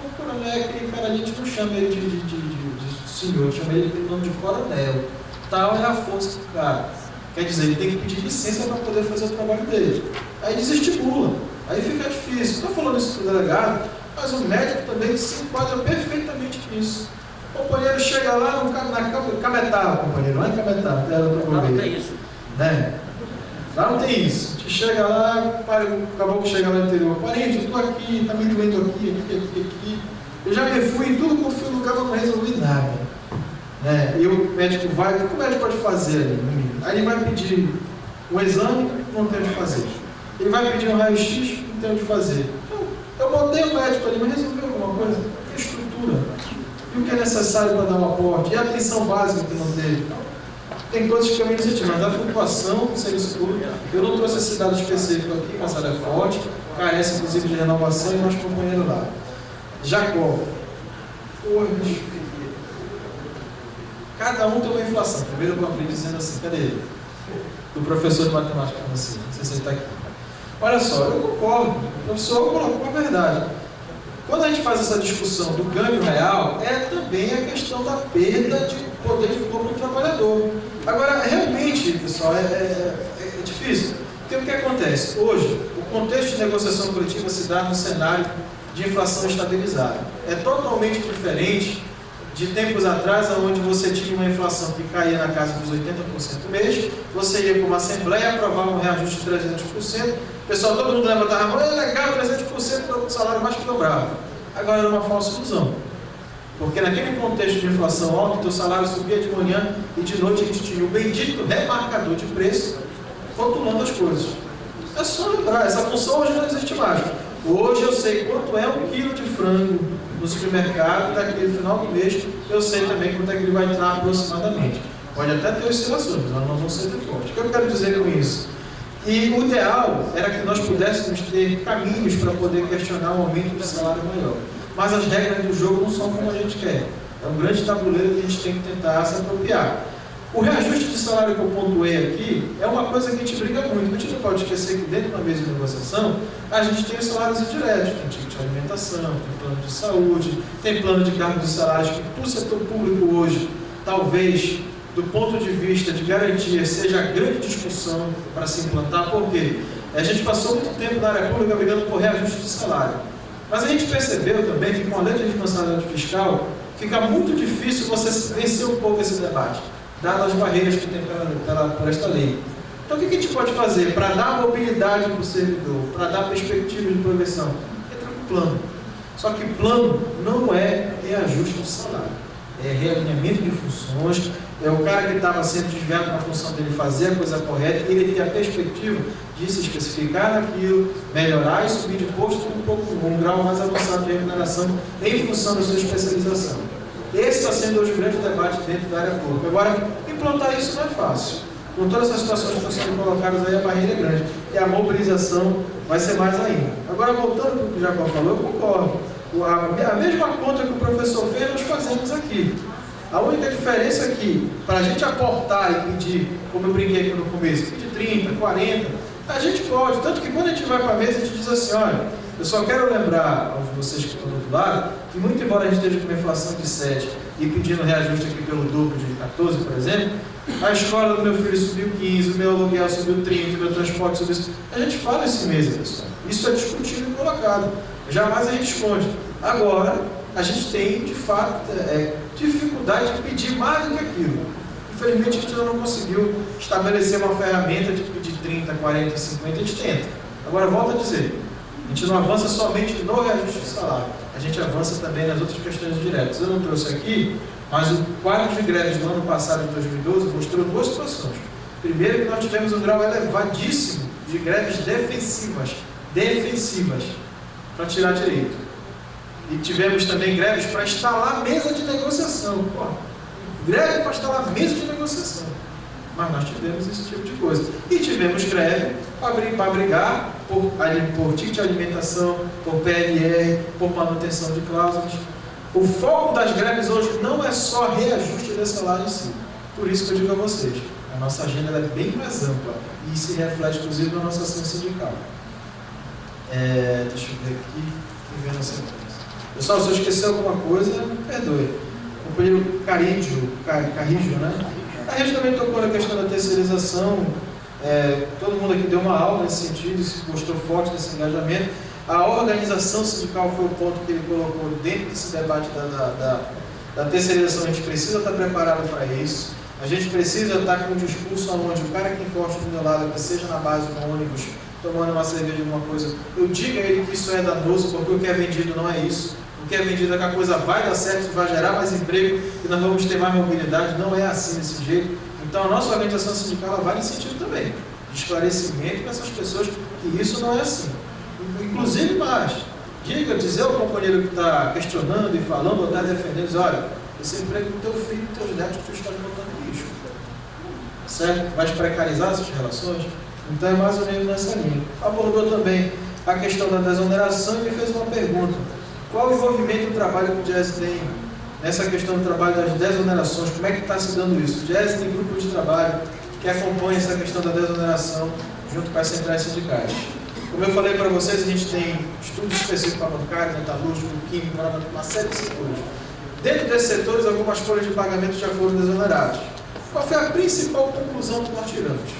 O coronel é aquele cara, a gente não chama ele de senhor, chama ele pelo nome de coronel. Tal é a força do cara. Quer dizer, ele tem que pedir licença para poder fazer o trabalho dele. Aí desestimula, aí fica difícil. Estou falando isso para o delegado, mas o médico também se enquadra perfeitamente nisso. O companheiro chega lá na Cametá, companheiro, lá em Cametá, Lá não tem isso. né? Lá não tem isso. A gente chega lá, acabou que chega lá no interior. Parente, eu estou aqui, está me doendo aqui. Eu já me fui em tudo que eu fui no lugar, não resolvi nada. E o médico vai, o que o médico pode fazer ali? Aí ele vai pedir um exame, não tem o que fazer. Ele vai pedir um raio-x, não tem o que fazer. Então, eu botei o médico ali, mas resolveu alguma coisa? Que estrutura? E o que é necessário para dar um aporte? E a atenção básica que não teve? Tem coisas que eu me senti, mas a flutuação do serviço público, eu não trouxe esse dado específico aqui, mas ela é forte, carece inclusive de renovação e nosso companheiro lá. Jacó. Cada um tem uma inflação. Primeiro eu vou abrir dizendo assim, cadê ele? Do professor de matemática assim, não sei se ele está aqui. Olha só, eu concordo, o professor colocou a verdade. Quando a gente faz essa discussão do ganho real, é também a questão da perda de poder de compra do trabalhador. Agora, realmente, pessoal, é difícil. Porque o que acontece? Hoje, o contexto de negociação coletiva se dá no cenário de inflação estabilizada. É totalmente diferente de tempos atrás, onde você tinha uma inflação que caía na casa dos 80% por mês, você ia para uma assembleia, aprovava um reajuste de 300%, o pessoal, todo mundo levantava a mão, é legal, 300% do salário mais que dobrava. Agora era uma falsa ilusão. Porque naquele contexto de inflação alta, o teu salário subia de manhã e de noite a gente tinha o bendito remarcador de preço rotulando as coisas. É só lembrar, essa função hoje não existe mais. Hoje eu sei quanto é 1 quilo de frango no supermercado, daqui no final do mês eu sei também quanto é que ele vai estar aproximadamente. Pode até ter oscilações, mas elas não vão ser tão fortes. O que eu quero dizer com isso? E o ideal era que nós pudéssemos ter caminhos para poder questionar um aumento de salário maior. Mas as regras do jogo não são como a gente quer. É um grande tabuleiro que a gente tem que tentar se apropriar. O reajuste de salário que eu pontuei aqui é uma coisa que a gente briga muito. A gente não pode esquecer que dentro da mesa de negociação a gente tem os salários indiretos, tem ticket de alimentação, tem plano de saúde, tem plano de cargos e salários que para o setor público hoje, talvez, do ponto de vista de garantia, seja a grande discussão para se implantar. Por quê? A gente passou muito tempo na área pública brigando por reajuste de salário. Mas a gente percebeu também que com a lei de responsabilidade fiscal fica muito difícil você vencer um pouco esse debate, dadas as barreiras que tem por esta lei. Então o que a gente pode fazer para dar mobilidade para o servidor, para dar perspectiva de progressão? Entra com plano. Só que plano não é reajuste de salário, é realinhamento de funções, é o cara que estava sendo desviado na função dele fazer a coisa correta, ele ter a perspectiva de se especificar naquilo, melhorar e subir de posto um grau mais avançado de remuneração em função da sua especialização. Esse está sendo hoje o grande debate dentro da área pública. Agora, implantar isso não é fácil. Com todas essas situações que estão sendo colocadas aí, a barreira é grande. E a mobilização vai ser mais ainda. Agora, voltando para o que o Jacó falou, eu concordo. A mesma conta que o professor fez, nós fazemos aqui. A única diferença é que, para a gente aportar e pedir, como eu brinquei aqui no começo, pedir 30, 40, a gente pode. Tanto que quando a gente vai para a mesa, a gente diz assim, olha, eu só quero lembrar aos vocês que estão do outro lado, que muito embora a gente esteja com uma inflação de 7 e pedindo reajuste aqui pelo dobro de 14, por exemplo, a escola do meu filho subiu 15, o meu aluguel subiu 30, o meu transporte subiu 5. A gente fala isso em mesa, pessoal. Isso é discutido e colocado. Jamais a gente esconde. Agora, a gente tem, de fato, dificuldade de pedir mais do que aquilo. Infelizmente, a gente ainda não conseguiu estabelecer uma ferramenta de pedir 30, 40, 50, a gente tenta. Agora, volto a dizer, a gente não avança somente no reajuste de salário, a gente avança também nas outras questões diretas. Eu não trouxe aqui, mas o quadro de greves do ano passado, de 2012, mostrou duas situações. Primeiro, que nós tivemos um grau elevadíssimo de greves defensivas, para tirar direito. E tivemos também greves para instalar mesa de negociação. Greve para instalar mesa de negociação. Mas nós tivemos esse tipo de coisa. E tivemos greve para brigar por ticket de alimentação, por PLR, por manutenção de cláusulas. O foco das greves hoje não é só reajuste de salário em si. Por isso que eu digo a vocês, a nossa agenda é bem mais ampla e se reflete, inclusive, na nossa ação sindical. Deixa eu ver aqui, vem na sequência. Pessoal, se eu esquecer alguma coisa, perdoe. O companheiro Carrijo, né? Carrijo também tocou na questão da terceirização. Todo mundo aqui deu uma aula nesse sentido, se mostrou forte nesse engajamento. A organização sindical foi o ponto que ele colocou dentro desse debate da terceirização. A gente precisa estar preparado para isso. A gente precisa estar com um discurso onde o cara que encosta do meu lado, que seja na base do ônibus, tomando uma cerveja, alguma coisa, eu diga a ele que isso é danoso, porque o que é vendido não é isso. O que é vendido é que a coisa vai dar certo, vai gerar mais emprego e nós vamos ter mais mobilidade. Não é assim, desse jeito. Então a nossa organização sindical ela vai nesse sentido também, de esclarecimento para essas pessoas que isso não é assim. Inclusive mais, dizer ao companheiro que está questionando e falando ou está defendendo, diz, olha, esse emprego do teu filho e dos teus netos tu estás botando em risco. Certo? Vai precarizar essas relações? Então é mais ou menos nessa linha. Abordou também a questão da desoneração e me fez uma pergunta. Qual o envolvimento do trabalho que o Jazz tem nessa questão do trabalho das desonerações? Como é que está se dando isso? O Jazz tem grupos de trabalho que acompanham essa questão da desoneração junto com as centrais sindicais. Como eu falei para vocês, a gente tem estudos específicos para bancário, metalúrgico, químico, uma série de setores. Dentro desses setores, algumas folhas de pagamento já foram desoneradas. Qual foi a principal conclusão que nós tiramos?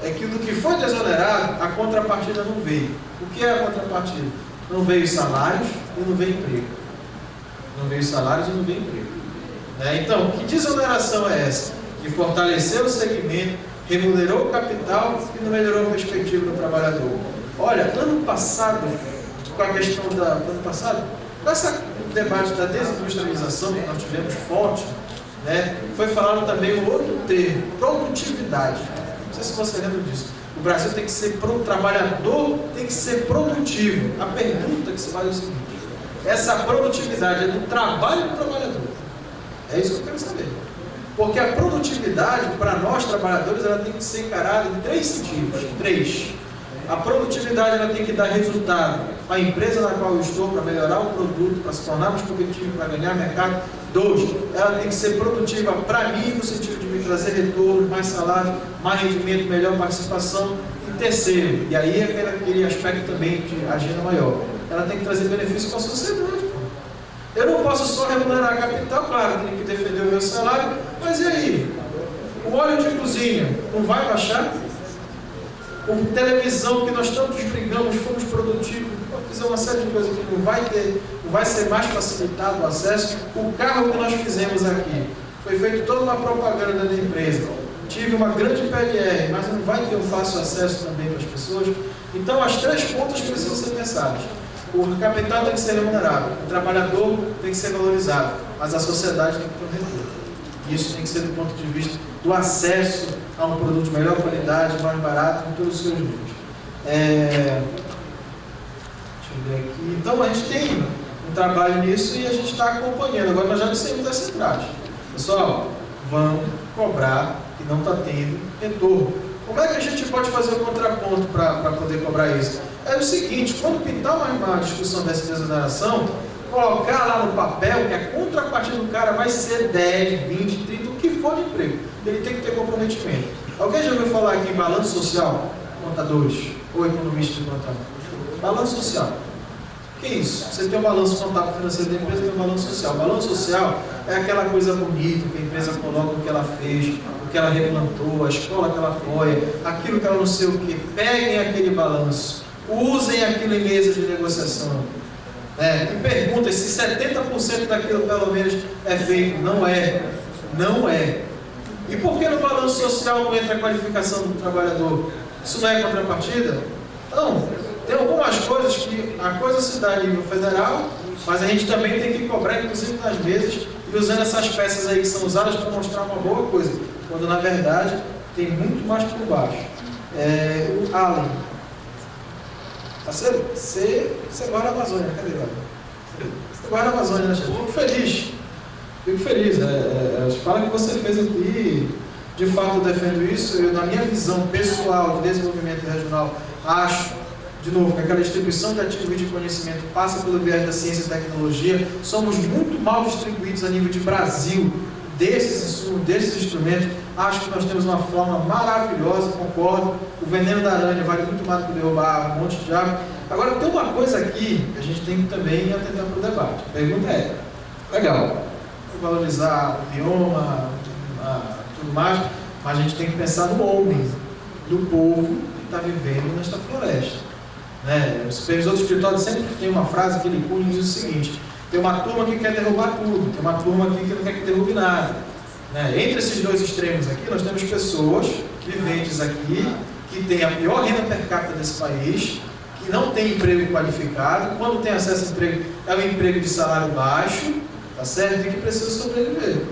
É que do que foi desonerado, a contrapartida não veio. O que é a contrapartida? Não veio salários e não veio emprego. Não veio salários e não veio emprego. Então, que desoneração é essa? Que fortaleceu o segmento, remunerou o capital e não melhorou a perspectiva do trabalhador. Olha, ano passado, com a questão ano passado, com esse debate da desindustrialização que nós tivemos forte, foi falado também um outro termo, produtividade. Não sei se você lembra disso. O Brasil tem que ser o trabalhador, tem que ser produtivo. A pergunta que se faz é o seguinte: essa produtividade é do trabalho do trabalhador? É isso que eu quero saber. Porque a produtividade, para nós trabalhadores, ela tem que ser encarada em 3 sentidos. 3. A produtividade ela tem que dar resultado para a empresa na qual eu estou, para melhorar o produto, para se tornar mais competitivo, para ganhar mercado. 2. Ela tem que ser produtiva para mim, no sentido de me trazer retorno, mais salário, mais rendimento, melhor participação. E 3, e aí é aquele aspecto também de agenda maior, ela tem que trazer benefício para a sociedade. Eu não posso só remunerar a capital, claro, tenho que defender o meu salário, mas e aí? O óleo de cozinha não vai baixar? Com televisão que nós tantos brigamos, fomos produtivos, fizemos uma série de coisas que não vai ser mais facilitado o acesso. O carro que nós fizemos aqui, foi feita toda uma propaganda da empresa. Tive uma grande PLR, mas não vai ter um fácil acesso também para as pessoas. Então as 3 pontas precisam ser pensadas. O capital tem que ser remunerado, o trabalhador tem que ser valorizado, mas a sociedade tem que ter um retorno. Isso tem que ser do ponto de vista do acesso a um produto de melhor qualidade, mais barato, em todos os seus níveis. Deixa eu ver aqui. Então a gente tem um trabalho nisso e a gente está acompanhando. Agora nós já dissemos das centrais. Pessoal, vamos cobrar que não está tendo retorno. Como é que a gente pode fazer o contraponto para poder cobrar isso? É o seguinte: quando pintar uma discussão dessa desoneração, colocar lá no papel que a contrapartida do cara vai ser 10, 20, 30, o que for de emprego. Ele tem que ter comprometimento. Alguém já ouviu falar aqui em balanço social? Contadores ou economistas de plantão? Balanço social. O que é isso? Você tem um balanço contábil financeiro da empresa, tem um balanço social. O balanço social é aquela coisa bonita que a empresa coloca o que ela fez, o que ela replantou, a escola que ela apoia, aquilo que ela não sei o que. Peguem aquele balanço, usem aquilo em mesa de negociação. E perguntem se 70% daquilo pelo menos é feito. Não é. Não é. E por que no balanço social não entra a qualificação do trabalhador? Isso não é contrapartida? Então, tem algumas coisas que a coisa se dá a nível federal, mas a gente também tem que cobrar, inclusive nas mesas, e usando essas peças aí que são usadas para mostrar uma boa coisa, quando na verdade tem muito mais por baixo. O Allen. Parceiro, você guarda a Amazônia, cadê ela? Você guarda a Amazônia, né, chefe? Fico feliz. Fala que você fez aqui, de fato eu defendo isso. Eu, na minha visão pessoal de desenvolvimento regional, acho, de novo, que aquela distribuição de ativos e de conhecimento passa pelo viés da ciência e tecnologia. Somos muito mal distribuídos a nível de Brasil, desses insumos, desses instrumentos. Acho que nós temos uma forma maravilhosa, concordo. O veneno da aranha vale muito mais do que derrubar um monte de árvore. Agora, tem uma coisa aqui que a gente tem que também atentar para o debate. A pergunta é, legal, valorizar o bioma, tudo mais, mas a gente tem que pensar no homem, do povo que está vivendo nesta floresta. Né? O supervisor do escritório sempre tem uma frase que ele cunha e diz o seguinte: tem uma turma que quer derrubar tudo, tem uma turma aqui que não quer que derrube nada. Né? Entre esses dois extremos aqui, nós temos pessoas viventes aqui que têm a pior renda per capita desse país, que não tem emprego qualificado, quando tem acesso a emprego, é um emprego de salário baixo, tá certo? E que precisa sobreviver.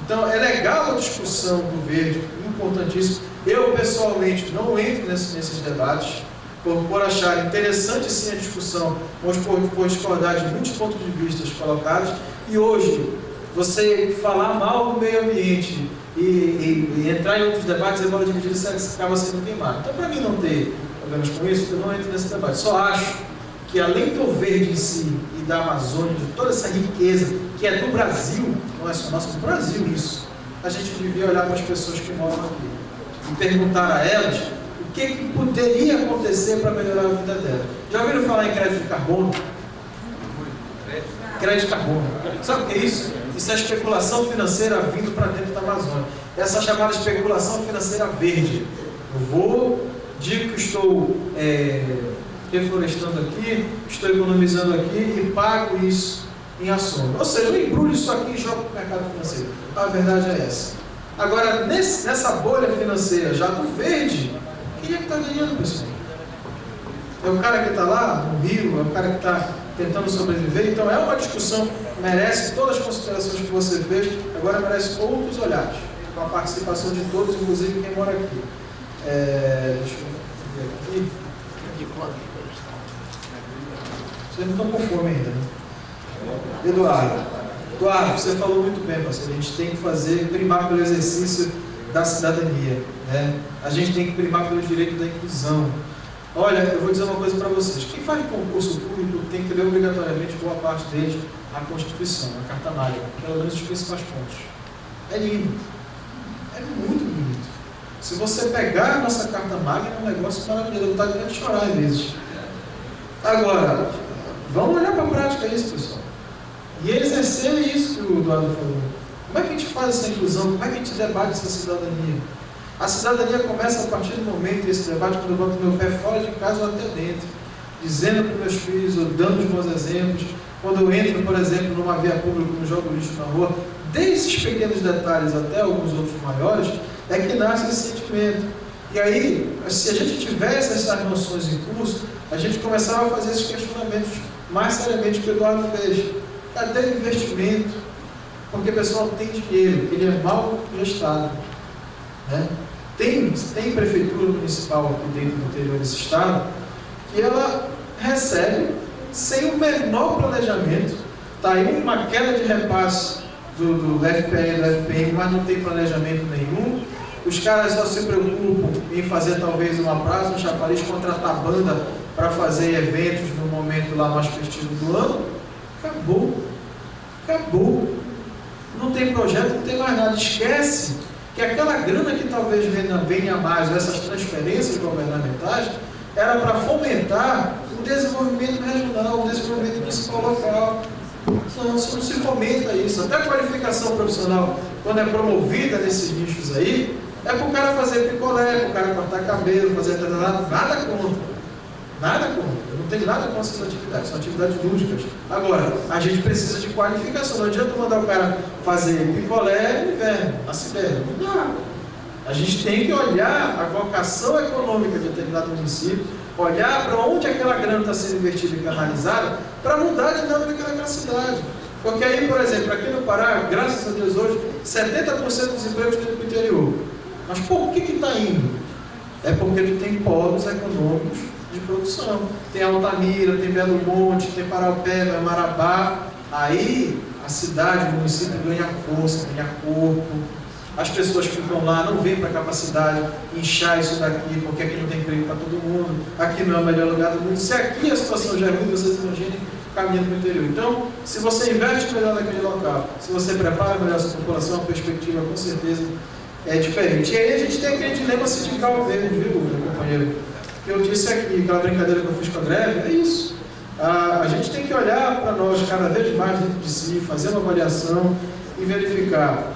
Então, é legal a discussão do verde, importantíssimo. Eu, pessoalmente, não entro nesses debates, por achar interessante sim a discussão, mas por discordar de muitos pontos de vista colocados. E hoje, você falar mal do meio ambiente e entrar em outros debates, a bola dividida acaba sendo queimada. Então, para mim não ter problemas com isso, eu não entro nesse debate. Só acho que, além do verde em si e da Amazônia, de toda essa riqueza que é do Brasil, não é só nosso, do Brasil isso, a gente devia olhar para as pessoas que moram aqui e perguntar a elas o que poderia acontecer para melhorar a vida delas. Já ouviram falar em crédito de carbono? Crédito de carbono. Sabe o que é isso? Isso é especulação financeira vindo para dentro da Amazônia. Essa chamada especulação financeira verde. Eu digo que estou reflorestando aqui, estou economizando aqui e pago isso em ações. Ou seja, eu embrulho isso aqui e jogo para o mercado financeiro. A verdade é essa. Agora, nessa bolha financeira já do verde, quem é que está ganhando, pessoal? É o cara que está lá no Rio, é o cara que está tentando sobreviver. Então é uma discussão, merece todas as considerações que você fez, agora merece outros olhares, com a participação de todos, inclusive quem mora aqui. Deixa eu ver aqui. Vocês não estão com fome ainda, né? Eduardo, você falou muito bem, parceiro. A gente tem que primar pelo exercício da cidadania, né? A gente tem que primar pelo direito da inclusão. Olha, eu vou dizer uma coisa para vocês. Quem faz concurso público tem que ler obrigatoriamente, boa parte deles, a Constituição, a Carta Magna, pelo menos os principais pontos. É lindo. É muito bonito. Se você pegar a nossa Carta Magna, é um negócio maravilhoso. Eu estou até de chorar às vezes. Agora, vamos olhar para a prática isso, pessoal. E exercer isso que o Eduardo falou. Como é que a gente faz essa inclusão? Como é que a gente debate essa cidadania? A cidadania começa a partir do momento desse debate, quando eu boto meu pé fora de casa ou até dentro, dizendo para meus filhos, ou dando os bons exemplos, quando eu entro, por exemplo, numa via pública, no jogo lixo na rua, desses pequenos detalhes até alguns outros maiores, é que nasce esse sentimento. E aí, se a gente tivesse essas noções em curso, a gente começava a fazer esses questionamentos mais seriamente que o Eduardo fez. Cadê o investimento? Porque o pessoal tem dinheiro, ele é mal gestado. Né? Tem prefeitura municipal aqui dentro do interior desse estado que ela recebe sem o menor planejamento. Está aí uma queda de repasse do FPE e do FPM, mas não tem planejamento nenhum. Os caras só se preocupam em fazer talvez uma praça, um chafariz, contratar banda para fazer eventos no momento lá mais festivo do ano. Acabou. Não tem projeto, não tem mais nada. Esquece que aquela grana que talvez venha mais, essas transferências governamentais, era para fomentar o desenvolvimento regional, o desenvolvimento municipal local. Não se fomenta isso. Até a qualificação profissional, quando é promovida nesses nichos aí, é para o cara fazer picolé, para o cara cortar cabelo, fazer nada contra. Nada contra. Eu não tenho nada contra essas atividades, são atividades lúdicas. Agora, a gente precisa de qualificação. Não adianta mandar o cara fazer picolé no inverno, na Sibéria. Não dá. A gente tem que olhar a vocação econômica de determinado município, olhar para onde aquela grana está sendo investida e canalizada, para mudar a dinâmica daquela cidade. Porque aí, por exemplo, aqui no Pará, graças a Deus hoje, 70% dos empregos estão para o interior. Mas por que está indo? É porque tu tem polos econômicos de produção. Tem Altamira, tem Belo Monte, tem Paraupeba, Marabá. Aí a cidade, o município ganha força, ganha corpo. As pessoas ficam lá, não vêm para a capacidade inchar isso daqui, porque aqui não tem emprego para todo mundo, aqui não é o melhor lugar do mundo. Se aqui a situação já é ruim, vocês imaginem caminhando para o interior. Então, se você investe melhor naquele local, se você prepara melhor a sua população, a perspectiva com certeza é diferente. E aí a gente tem aquele dilema sindical verde, viu, meu companheiro? que eu disse aqui, aquela brincadeira que eu fiz com a greve, é isso. A gente tem que olhar para nós cada vez mais dentro de si, fazer uma avaliação e verificar,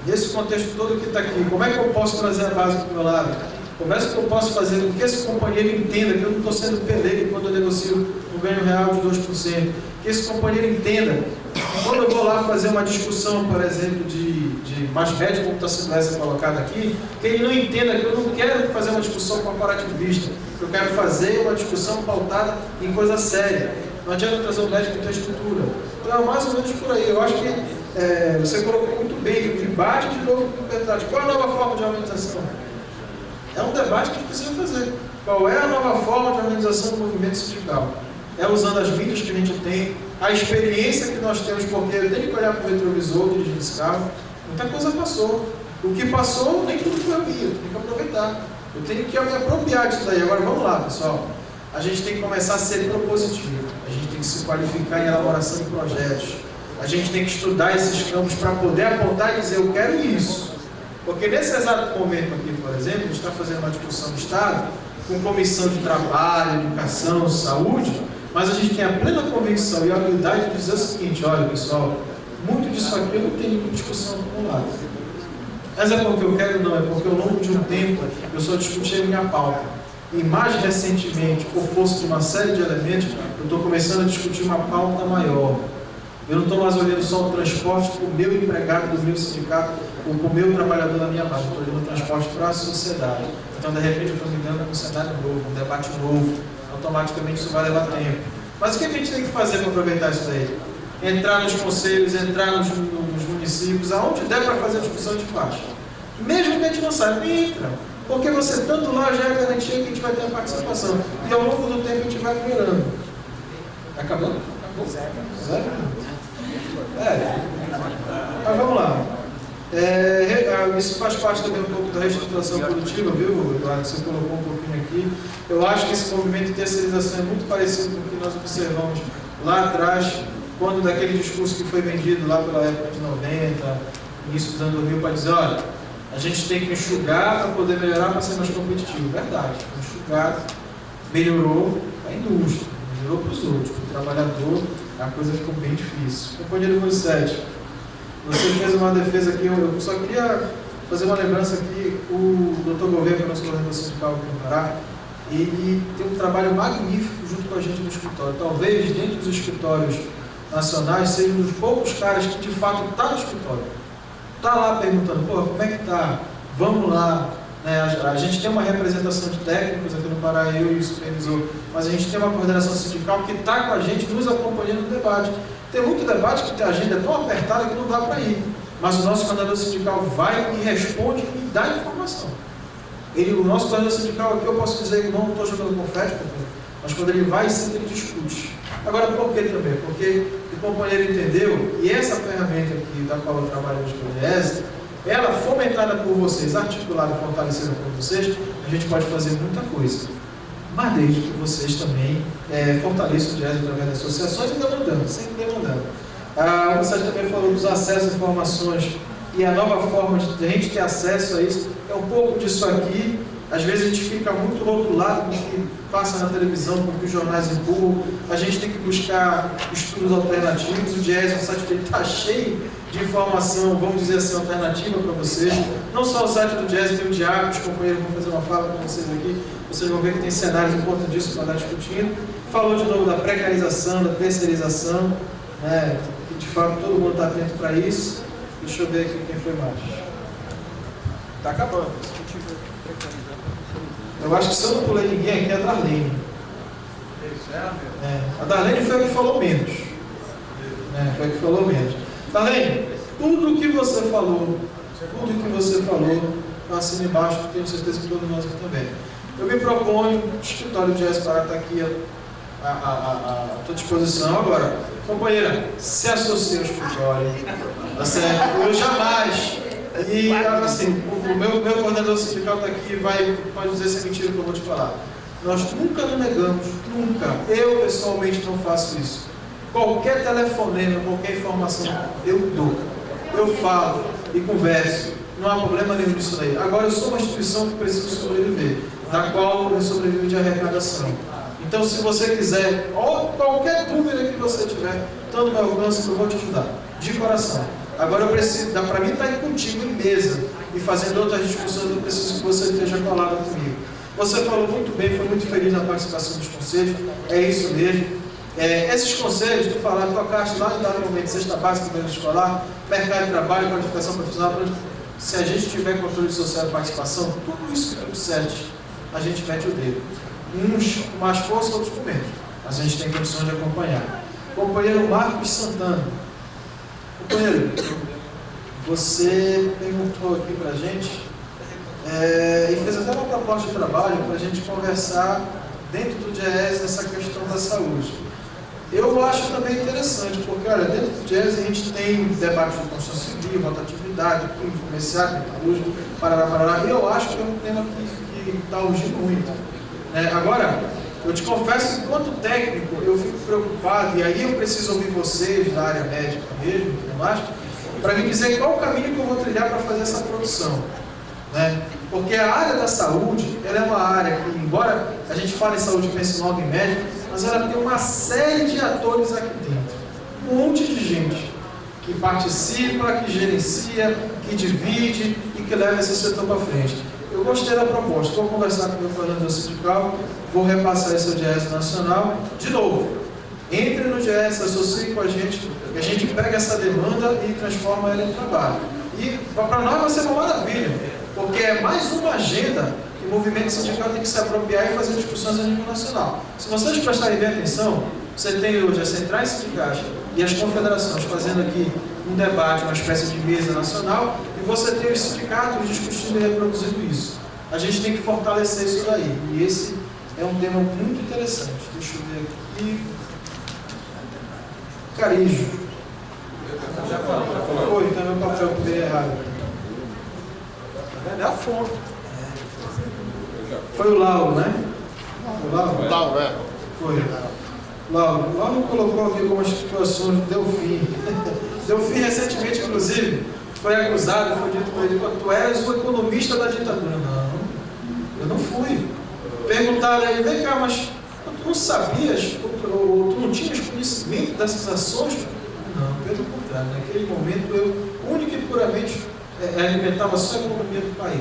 nesse contexto todo que está aqui, como é que eu posso trazer a base para o meu lado? Como é que eu posso fazer com que esse companheiro entenda que eu não estou sendo pelego quando eu negocio um ganho real de 2%? Que esse companheiro entenda que quando eu vou lá fazer uma discussão, por exemplo, de mais média, como está sendo essa colocada aqui, que ele não entenda que eu não quero fazer uma discussão corporativista, que eu quero fazer uma discussão pautada em coisa séria. Não adianta trazer o médico que tem estrutura. Então é mais ou menos por aí. Eu acho que você colocou muito bem, o debate de novo com verdade. Qual é a nova forma de organização? É um debate que a gente precisa fazer. Qual é a nova forma de organização do movimento sindical? É usando as mídias que a gente tem, a experiência que nós temos, porque eu tenho que olhar para o retrovisor, dirigir esse carro. Muita coisa passou. O que passou, nem tudo foi a minha, eu tenho que aproveitar. Eu tenho que me apropriar disso daí. Agora vamos lá, pessoal. A gente tem que começar a ser propositivo. A gente tem que se qualificar em elaboração de projetos. A gente tem que estudar esses campos para poder apontar e dizer, eu quero isso. Porque nesse exato momento aqui, por exemplo, a gente está fazendo uma discussão do Estado, com comissão de trabalho, educação, saúde, mas a gente tem a plena convicção e a habilidade de dizer o seguinte, olha pessoal, muito disso aqui eu não tenho nenhuma discussão acumulada. Mas é porque eu quero? Não, é porque ao longo de um tempo eu só discuti a minha pauta. E mais recentemente, por força de uma série de elementos, eu estou começando a discutir uma pauta maior. Eu não estou mais olhando só o transporte para o meu empregado do meu sindicato ou para o meu trabalhador da minha base. Eu estou olhando o transporte para a sociedade. Então, de repente, eu estou me dando um cenário novo, um debate novo. Automaticamente isso vai levar tempo. Mas o que a gente tem que fazer para aproveitar isso daí? Entrar nos conselhos, entrar nos municípios, aonde der para fazer a discussão, a gente faz. Mesmo que a gente não saiba, entra. Porque você tanto lá já é garantia que a gente vai ter a participação. E ao longo do tempo a gente vai melhorando. Acabou? Acabou? Zero? Mas vamos lá. Isso faz parte também um pouco da reestruturação produtiva, viu, Eduardo? Você colocou um pouquinho aqui. Eu acho que esse movimento de terceirização é muito parecido com o que nós observamos lá atrás, quando daquele discurso que foi vendido lá pela época de 90, início dos anos 2000, para dizer, olha, a gente tem que enxugar para poder melhorar, para ser mais competitivo. Verdade, enxugar melhorou a indústria, melhorou para os outros, para o trabalhador, a coisa ficou bem difícil. Companheiro número 7, você fez uma defesa aqui, eu só queria fazer uma lembrança aqui, o Dr. Gouveia, que é o nosso coordenador sindical aqui no Pará, ele tem um trabalho magnífico junto com a gente no escritório. Talvez dentro dos escritórios nacionais seja um dos poucos caras que de fato está no escritório. Está lá perguntando, pô, como é que está? Vamos lá. Né? A gente tem uma representação de técnicos aqui no Pará, eu e o supervisor, mas a gente tem uma coordenação sindical que está com a gente, nos acompanhando no debate. Tem muito debate que a agenda é tão apertada que não dá para ir. Mas o nosso coordenador sindical vai e responde e dá informação. O nosso coordenador sindical aqui, eu posso dizer que não estou jogando confete, mas quando ele vai, sempre ele discute. Agora, por que também? Porque o companheiro entendeu, e essa ferramenta aqui da qual eu trabalho hoje com a DIESE, ela fomentada por vocês, articulada e fortalecida por vocês, a gente pode fazer muita coisa. Mas desde que vocês também fortaleçam o DIESE através das associações e demandando, sempre demandando. O Sérgio também falou dos acessos a informações e a nova forma de a gente ter acesso a isso é um pouco disso aqui. Às vezes a gente fica muito rotulado com o que passa na televisão, com o que os jornais empurram. A gente tem que buscar estudos alternativos. O DIESE, o site dele está cheio de informação, vamos dizer assim, alternativa para vocês. Não só o site do DIESE, tem o Diário, os companheiros vão fazer uma fala com vocês aqui. Vocês vão ver que tem cenários em conta disso para estar discutindo. Falou de novo da precarização, da terceirização, né? Que de fato todo mundo está atento para isso. Deixa eu ver aqui quem foi mais. Está acabando. Eu acho que se eu não pulei ninguém aqui é a Darlene. A Darlene foi a que falou menos. Foi a que falou menos. Darlene, tudo o que você falou, assina embaixo, tenho certeza que todos nós aqui também. Eu me proponho, o escritório de DIESE Pará está aqui à tua disposição. Agora, companheira, se associe ao escritório, tá certo? Eu jamais. E assim, o meu coordenador sindical está aqui, pode dizer se é mentira que eu vou te falar. Nós nunca nos negamos, nunca. Eu pessoalmente não faço isso. Qualquer telefonema, qualquer informação, eu dou. Eu falo e converso. Não há problema nenhum nisso aí. Agora, eu sou uma instituição que precisa sobreviver. da qual eu sobrevivo de arrecadação. Então, se você quiser, ou qualquer dúvida que você tiver, está no meu alcance, eu vou te ajudar, de coração. Agora eu preciso, para mim estar aí contigo em mesa e fazendo outras discussões, eu preciso que você esteja colado comigo. Você falou muito bem, foi muito feliz na participação dos conselhos, é isso mesmo. Esses conselhos, tu falaste, tocaste lá em dado momento, cesta básica, plano escolar, mercado de trabalho, qualificação profissional, se a gente tiver controle social e participação, tudo isso que tu disseste, a gente mete o dedo. Uns com mais força, outros com menos. Mas a gente tem condições de acompanhar. Companheiro Marcos Santana. Companheiro, você perguntou aqui para a gente e fez até uma proposta de trabalho para a gente conversar dentro do DIEESE essa questão da saúde. Eu acho também interessante, porque olha, dentro do DIEESE a gente tem debate de construção civil, rotatividade, química, comercial, metalúrgica, parará, e eu acho que é um tema que está urgindo muito. Agora, eu te confesso que, enquanto técnico, eu fico preocupado, e aí eu preciso ouvir vocês da área médica mesmo, e tudo mais, para me dizer qual o caminho que eu vou trilhar para fazer essa produção. Porque a área da saúde, ela é uma área que, embora a gente fale em saúde e pense logo em médico, mas ela tem uma série de atores aqui dentro. Um monte de gente que participa, que gerencia, que divide e que leva esse setor para frente. Eu gostei da proposta, vou conversar com o meu coordenador sindical, vou repassar esse ao DIEESE nacional. De novo, entre no DIEESE, associe com a gente, e a gente pega essa demanda e transforma ela em trabalho. E para nós vai ser uma maravilha, porque é mais uma agenda que o movimento sindical tem que se apropriar e fazer discussões a nível nacional. Se vocês prestarem bem atenção, você tem hoje as centrais sindicais e as confederações fazendo aqui um debate, uma espécie de mesa nacional, e você tem os sindicatos discutindo e reproduzindo isso. A gente tem que fortalecer isso daí, e esse é um tema muito interessante. Deixa eu ver aqui. Carijo. Já falou. Foi, então meu papel que veio errado. É a fonte. Foi o Lauro, né? Foi o Lauro? Lauro, é. Foi. Lauro colocou aqui algumas situações do Delfim. Delfim, recentemente, inclusive, foi acusado, foi dito para ele: tu és o economista da ditadura. Não, eu não fui. Perguntaram a ele: vem cá, mas tu não sabias, ou tu não tinhas conhecimento dessas ações? Não, pelo contrário. Naquele momento, eu única e puramente alimentava só a economia do país.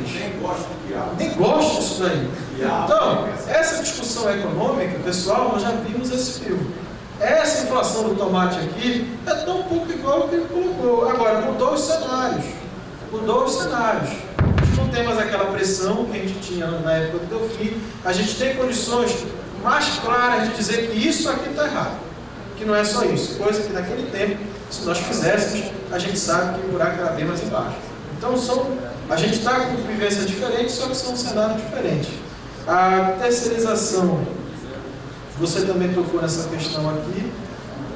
Nem gosto disso daí. Então, essa discussão econômica, pessoal, nós já vimos esse filme. Essa inflação do tomate aqui é tão pouco igual ao que ele colocou. Agora, mudou os cenários. Não tem mais aquela pressão que a gente tinha na época do Delfim. A gente tem condições mais claras de dizer que isso aqui está errado. Que não é só isso. Coisa que naquele tempo, se nós fizéssemos, a gente sabe que o buraco era bem mais embaixo. Então, a gente está com vivência diferente, só que são um cenário diferente. A terceirização, você também tocou nessa questão aqui,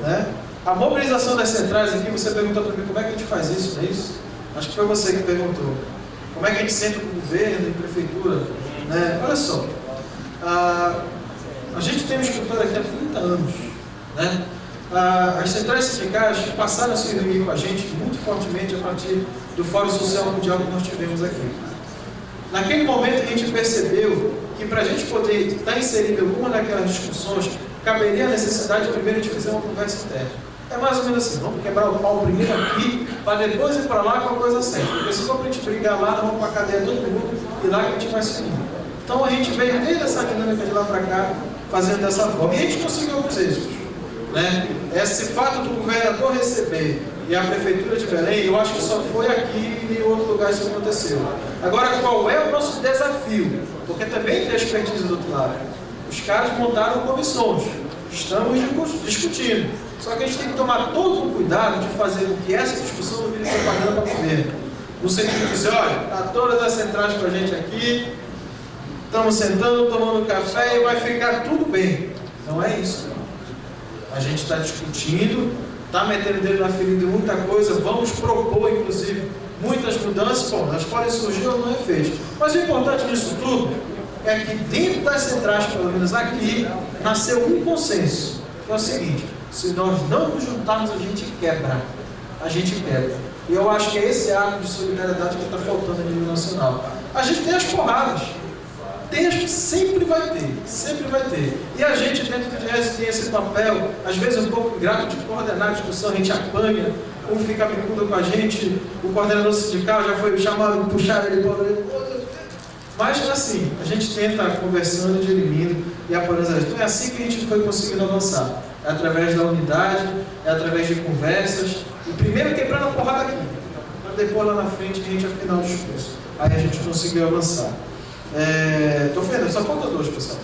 né? A mobilização das centrais aqui, você perguntou para mim como é que a gente faz isso, não é isso? Acho que foi você que perguntou. Como é que a gente senta com o governo e prefeitura, né? Olha só, a gente tem um escritório aqui há 30 anos, né? As centrais sindicais passaram a se reunir com a gente muito fortemente a partir do Fórum Social Mundial que nós tivemos aqui. Naquele momento a gente percebeu que para a gente poder estar inserido em alguma daquelas discussões, caberia a necessidade primeiro de fazer uma conversa interna. É mais ou menos assim: vamos quebrar o pau primeiro aqui, para depois ir para lá com a coisa certa. Porque se for para a gente brigar lá, nós vamos para a cadeia todo mundo e lá que a gente vai se unir. Então a gente veio desde essa dinâmica de lá para cá, fazendo dessa forma. E a gente conseguiu alguns êxitos, né? Esse fato do governador receber e a prefeitura de Belém, eu acho que só foi aqui e em outro lugar isso aconteceu. Agora, qual é o nosso desafio? Porque também tem a expertise do outro lado. Os caras montaram comissões, estamos discutindo. Só que a gente tem que tomar todo o cuidado de fazer com que essa discussão não vire propaganda para o governo. No sentido de dizer: olha, está todas as centrais com a gente aqui, estamos sentando, tomando café e vai ficar tudo bem. Não é isso. A gente está discutindo, está metendo dedo na ferida de muita coisa, vamos propor, inclusive, muitas mudanças. Bom, elas podem surgir ou não efeitos. Mas o importante disso tudo é que dentro das centrais, pelo menos aqui, nasceu um consenso, que é o seguinte: se nós não nos juntarmos, a gente quebra. E eu acho que é esse ato de solidariedade que está faltando a nível nacional. A gente tem as porradas. texto sempre vai ter. E a gente dentro do GES tem esse papel, às vezes um pouco ingrato, de coordenar a discussão, a gente apanha, um fica bicudo com a gente, o coordenador sindical já foi chamado, puxar ele para o... Mas assim, a gente tenta conversando, dirimindo e apoiando as. Então é assim que a gente foi conseguindo avançar. É através da unidade, é através de conversas. E primeiro quebrando a porrada aqui, para depois lá na frente a gente afinar o discurso. Aí a gente conseguiu avançar. Estou vendo, só falta 2, pessoal.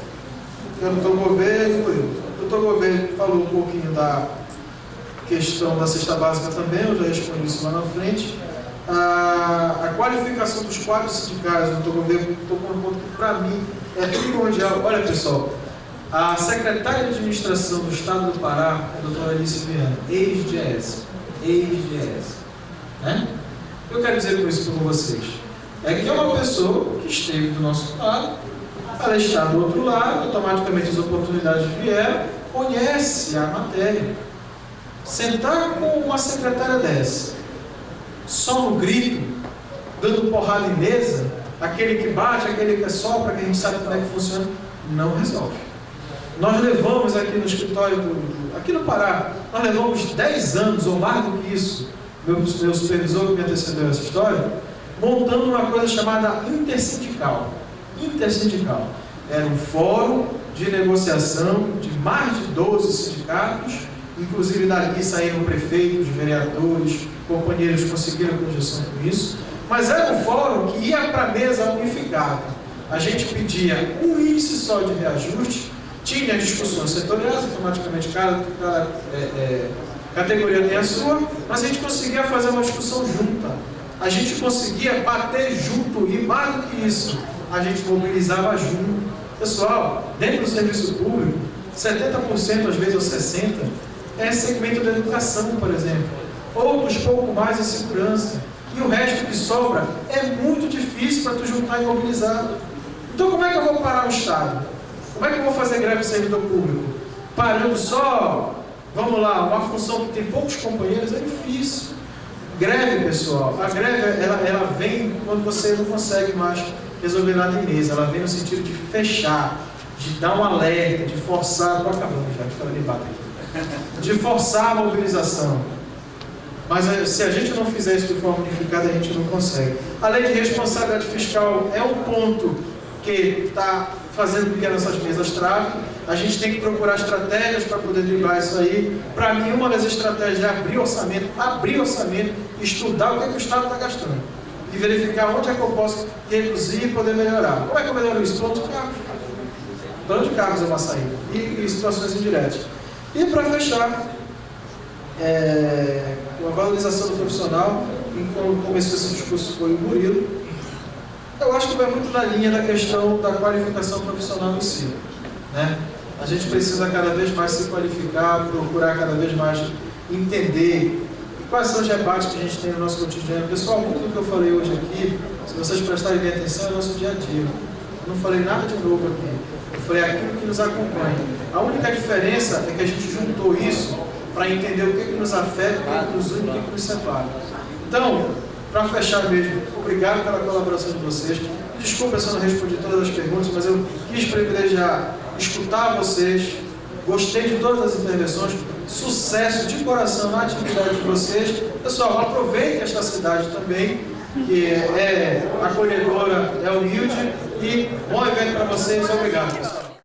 O doutor Gouveia e eu. O doutor Gouveia falou um pouquinho da questão da cesta básica também, eu já respondi isso lá na frente. A qualificação dos quadros sindicais, o doutor Gouveia tocou um ponto que para mim é primordial. Olha, pessoal, a secretária de administração do Estado do Pará é a doutora Alice Viana, ex-GES. Né? Eu quero dizer com isso para vocês. É que é uma pessoa que esteve do nosso lado, ela está do outro lado, automaticamente as oportunidades vieram, conhece a matéria. Sentar com uma secretária dessa, só no grito, dando porrada em mesa, aquele que bate, aquele que sopra, que a gente sabe como é que funciona, não resolve. Nós levamos aqui no escritório, aqui no Pará, nós levamos 10 anos ou mais do que isso, meu supervisor que me antecedeu essa história, montando uma coisa chamada intersindical. Era um fórum de negociação de mais de 12 sindicatos, inclusive dali saíram prefeitos, vereadores, companheiros conseguiram projeção com isso, mas era um fórum que ia para a mesa unificada. A gente pedia um índice só de reajuste, tinha discussões setoriais, automaticamente cada categoria tem a sua, mas a gente conseguia fazer uma discussão junta. A gente conseguia bater junto e mais do que isso, a gente mobilizava junto. Pessoal, dentro do serviço público, 70% às vezes ou 60% é segmento da educação, por exemplo. Outros pouco mais é segurança. E o resto que sobra é muito difícil para tu juntar e mobilizar. Então como é que eu vou parar o Estado? Como é que eu vou fazer greve de servidor público? Parando só, vamos lá, uma função que tem poucos companheiros é difícil. Greve, pessoal, a greve ela vem quando você não consegue mais resolver nada em mesa. Ela vem no sentido de fechar, de dar um alerta, de forçar, estou acabando já, que estava debate aqui, de forçar a mobilização. Mas se a gente não fizer isso de forma unificada, a gente não consegue. A lei de responsabilidade fiscal é um ponto que está fazendo com que as nossas mesas travem. A gente tem que procurar estratégias para poder driblar isso aí. Para mim, uma das estratégias é abrir orçamento, estudar o que o Estado está gastando e verificar onde é que eu posso reduzir e poder melhorar. Como é que eu melhoro isso? Plano de cargos. Plano de cargos é uma saída. E situações indiretas. E para fechar, a valorização do profissional, quando começou esse discurso foi o Murilo. Eu acho que vai muito na linha da questão da qualificação profissional em si, né? A gente precisa cada vez mais se qualificar, procurar cada vez mais entender quais são os debates que a gente tem no nosso cotidiano. Pessoal, muito do que eu falei hoje aqui, se vocês prestarem bem atenção, é o nosso dia a dia. Eu não falei nada de novo aqui. Eu falei aquilo que nos acompanha. A única diferença é que a gente juntou isso para entender o que nos afeta, o que nos une, o que nos separa. Então, para fechar mesmo, obrigado pela colaboração de vocês. Desculpa se eu não respondi todas as perguntas, mas eu quis privilegiar escutar vocês. Gostei de todas as intervenções. Sucesso de coração na atividade de vocês. Pessoal, aproveitem esta cidade também, que é acolhedora, é humilde. E bom evento para vocês. Obrigado, pessoal.